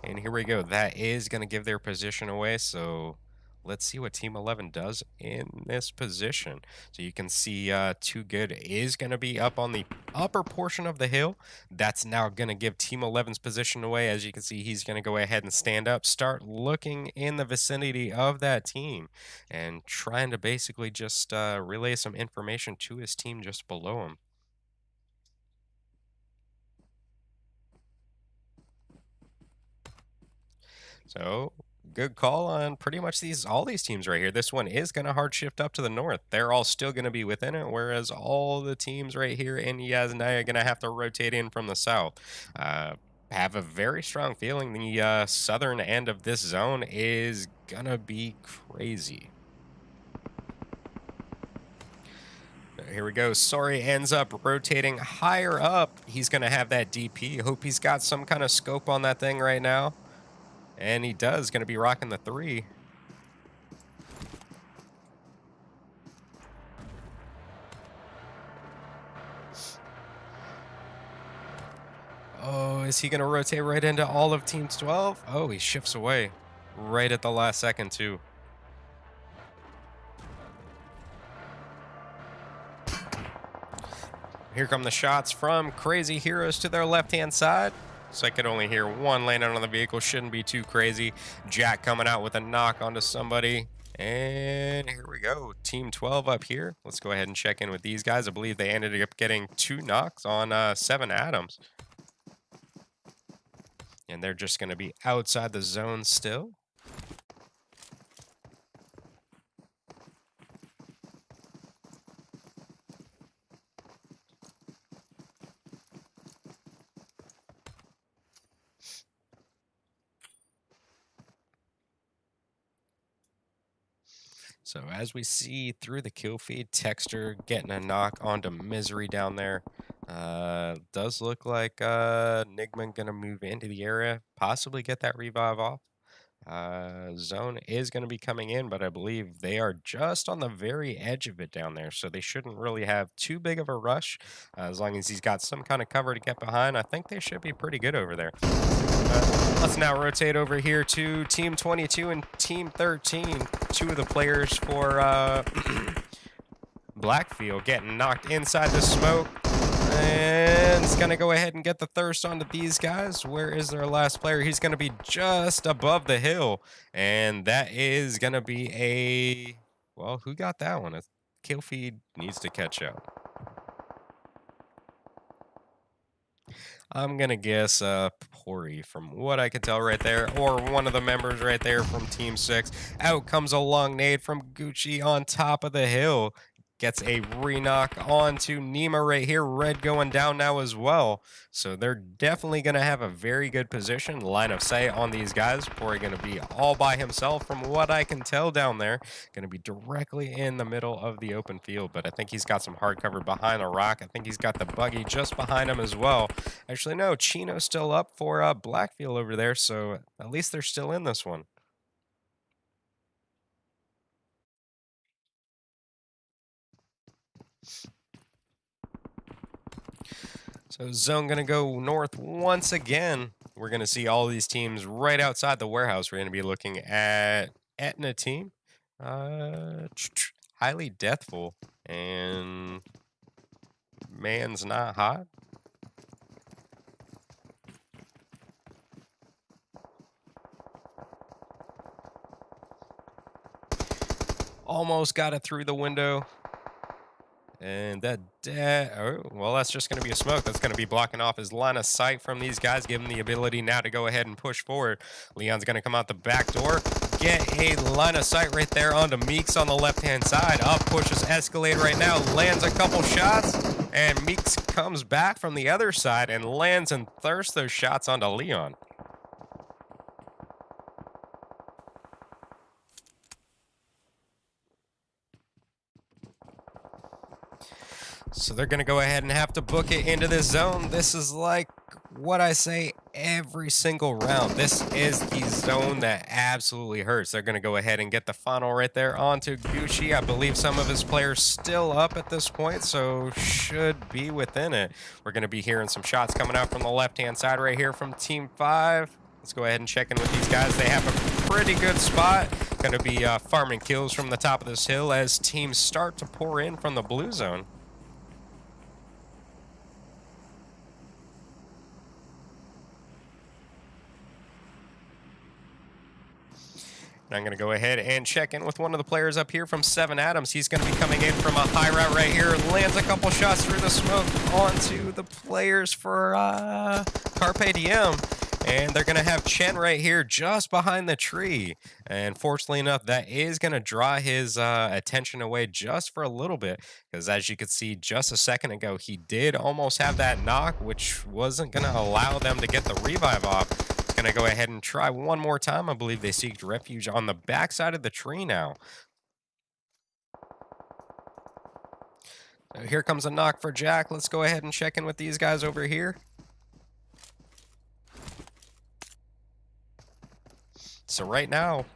And here we go. That is going to give their position away. So let's see what Team 11 does in this position. So you can see Too Good is going to be up on the upper portion of the hill. That's now going to give Team 11's position away. As you can see, he's going to go ahead and stand up, start looking in the vicinity of that team, and trying to basically just relay some information to his team just below him. So good call on pretty much all these teams right here. This one is going to hard shift up to the north. They're all still going to be within it, whereas all the teams right here in Yasnaya are going to have to rotate in from the south. Have a very strong feeling the southern end of this zone is going to be crazy. Here we go. Sorry ends up rotating higher up. He's going to have that DP. Hope he's got some kind of scope on that thing right now. And he does, going to be rocking the 3. Oh, is he going to rotate right into all of Team 12? Oh, he shifts away right at the last second, too. Here come the shots from Crazy Heroes to their left-hand side. So I could only hear one landing on the vehicle. Shouldn't be too crazy. Jack coming out with a knock onto somebody. And here we go. Team 12 up here. Let's go ahead and check in with these guys. I believe they ended up getting 2 knocks on 7 Adams. And they're just going to be outside the zone still. So as we see through the kill feed, Texter getting a knock onto Misery down there. Does look like Nigma gonna move into the area, possibly get that revive off. Zone is going to be coming in, but I believe they are just on the very edge of it down there, so they shouldn't really have too big of a rush. As long as he's got some kind of cover to get behind, I think they should be pretty good over there. Let's now rotate over here to Team 22 and Team 13. 2 of the players for Blackfield getting knocked inside the smoke. And it's going to go ahead and get the thirst onto these guys. Where is their last player? He's going to be just above the hill. And that is going to be a... Well, who got that one? A kill feed needs to catch up. I'm going to guess Pori from what I could tell right there. Or one of the members right there from Team 6. Out comes a long nade from Gucci on top of the hill. Gets a re-knock onto Nima right here. Red going down now as well. So they're definitely going to have a very good position. Line of sight on these guys. Pori going to be all by himself from what I can tell down there. Going to be directly in the middle of the open field. But I think he's got some hard cover behind a rock. I think he's got the buggy just behind him as well. Actually, no. Chino's still up for Blackfield over there. So at least they're still in this one. So zone going to go north once again. We're going to see all these teams right outside the warehouse. We're going to be looking at Etna team. Highly Deathful. And Man's Not Hot. Almost got it through the window. And that, oh, well, that's just going to be a smoke. That's going to be blocking off his line of sight from these guys, giving the ability now to go ahead and push forward. Leon's going to come out the back door, get a line of sight right there onto Meeks on the left-hand side. Up pushes Escalade right now, lands a couple shots, and Meeks comes back from the other side and lands and thirsts those shots onto Leon. So they're going to go ahead and have to book it into this zone. This is like what I say every single round. This is the zone that absolutely hurts. They're going to go ahead and get the funnel right there onto Gucci. I believe some of his players still up at this point, so should be within it. We're going to be hearing some shots coming out from the left-hand side right here from Team 5. Let's go ahead and check in with these guys. They have a pretty good spot. Going to be farming kills from the top of this hill as teams start to pour in from the blue zone. I'm going to go ahead and check in with one of the players up here from 7 Adams. He's going to be coming in from a high route right here. Lands a couple shots through the smoke onto the players for Carpe Diem. And they're going to have Chen right here just behind the tree. And fortunately enough, that is going to draw his attention away just for a little bit. Because as you could see just a second ago, he did almost have that knock, which wasn't going to allow them to get the revive off. Going to go ahead and try one more time. I believe they seeked refuge on the backside of the tree now. So here comes a knock for Jack. Let's go ahead and check in with these guys over here. So right now,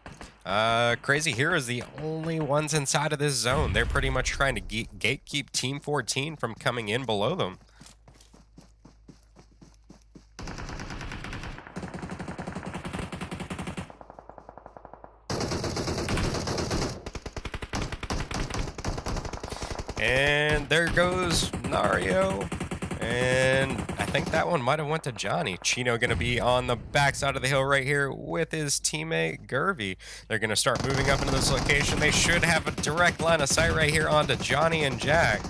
Crazy Hero is the only ones inside of this zone. They're pretty much trying to gatekeep Team 14 from coming in below them. And there goes Nario. And I think that one might have went to Johnny. Chino going to be on the backside of the hill right here with his teammate Gervy. They're going to start moving up into this location. They should have a direct line of sight right here onto Johnny and Jack.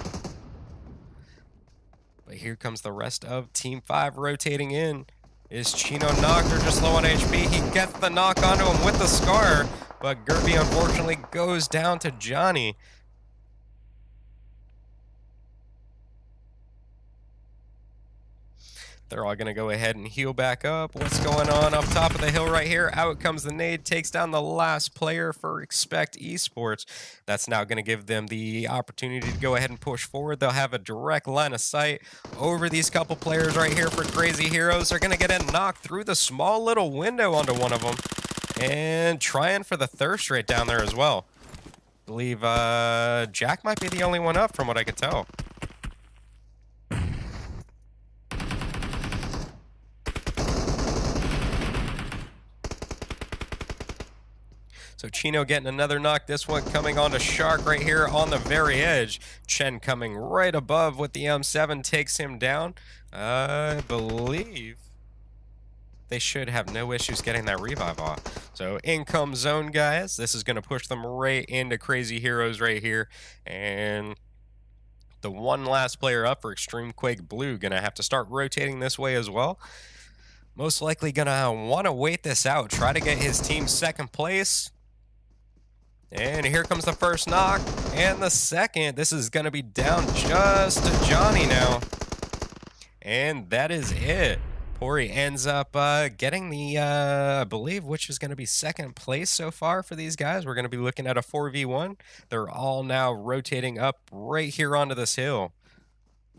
But here comes the rest of Team 5 rotating in. Is Chino knocked or just low on HP? He gets the knock onto him with the Scar, but Gervy unfortunately goes down to Johnny. They're all going to go ahead and heal back up. What's going on up top of the hill right here? Out comes the nade, takes down the last player for Expect Esports. That's now going to give them the opportunity to go ahead and push forward. They'll have a direct line of sight over these couple players right here for Crazy Heroes. They're going to get a knock through the small little window onto one of them. And trying for the thirst rate down there as well. I believe Jack might be the only one up from what I could tell. So Chino getting another knock. This one coming on to Shark right here on the very edge. Chen coming right above with the M7 takes him down. I believe they should have no issues getting that revive off. So in comes Zone, guys. This is going to push them right into Crazy Heroes right here. And the one last player up for Extreme Quake Blue going to have to start rotating this way as well. Most likely going to want to wait this out. Try to get his team second place. And here comes the first knock, and the second. This is going to be down just to Johnny now. And that is it. Pori ends up getting the, I believe, which is going to be second place so far for these guys. We're going to be looking at a 4v1. They're all now rotating up right here onto this hill.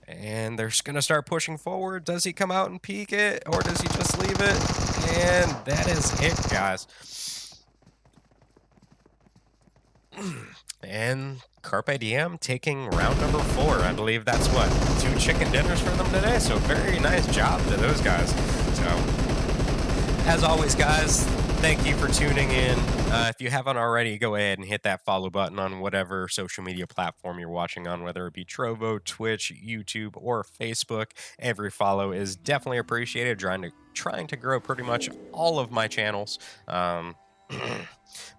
And they're going to start pushing forward. Does he come out and peek it, or does he just leave it? And that is it, guys. And Carpe Diem taking round number 4. I believe that's what, 2 chicken dinners for them today. So very nice job to those guys. So as always, guys, thank you for tuning in. If you haven't already, go ahead and hit that follow button on whatever social media platform you're watching on, whether it be Trovo, Twitch, YouTube, or Facebook. Every follow is definitely appreciated. Trying to grow pretty much all of my channels.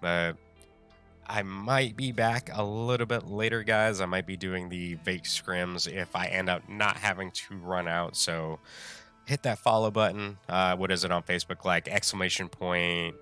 But I might be back a little bit later, guys. I might be doing the fake scrims if I end up not having to run out. So hit that follow button. What is it on Facebook? Like !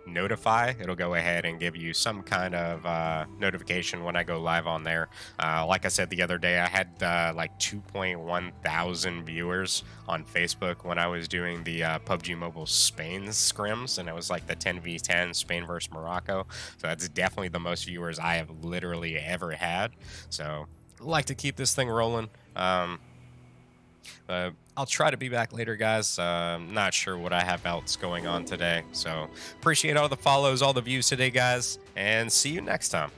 notify. It'll go ahead and give you some kind of notification when I go live on there. Like I said the other day, I had like 2.1 thousand viewers on Facebook when I was doing the PUBG Mobile Spain scrims, and it was like the 10v10 Spain versus Morocco. So that's definitely the most viewers I have literally ever had. So I'd like to keep this thing rolling. I'll try to be back later, guys. Not sure what I have else going on today. So appreciate all the follows, all the views today, guys, and see you next time.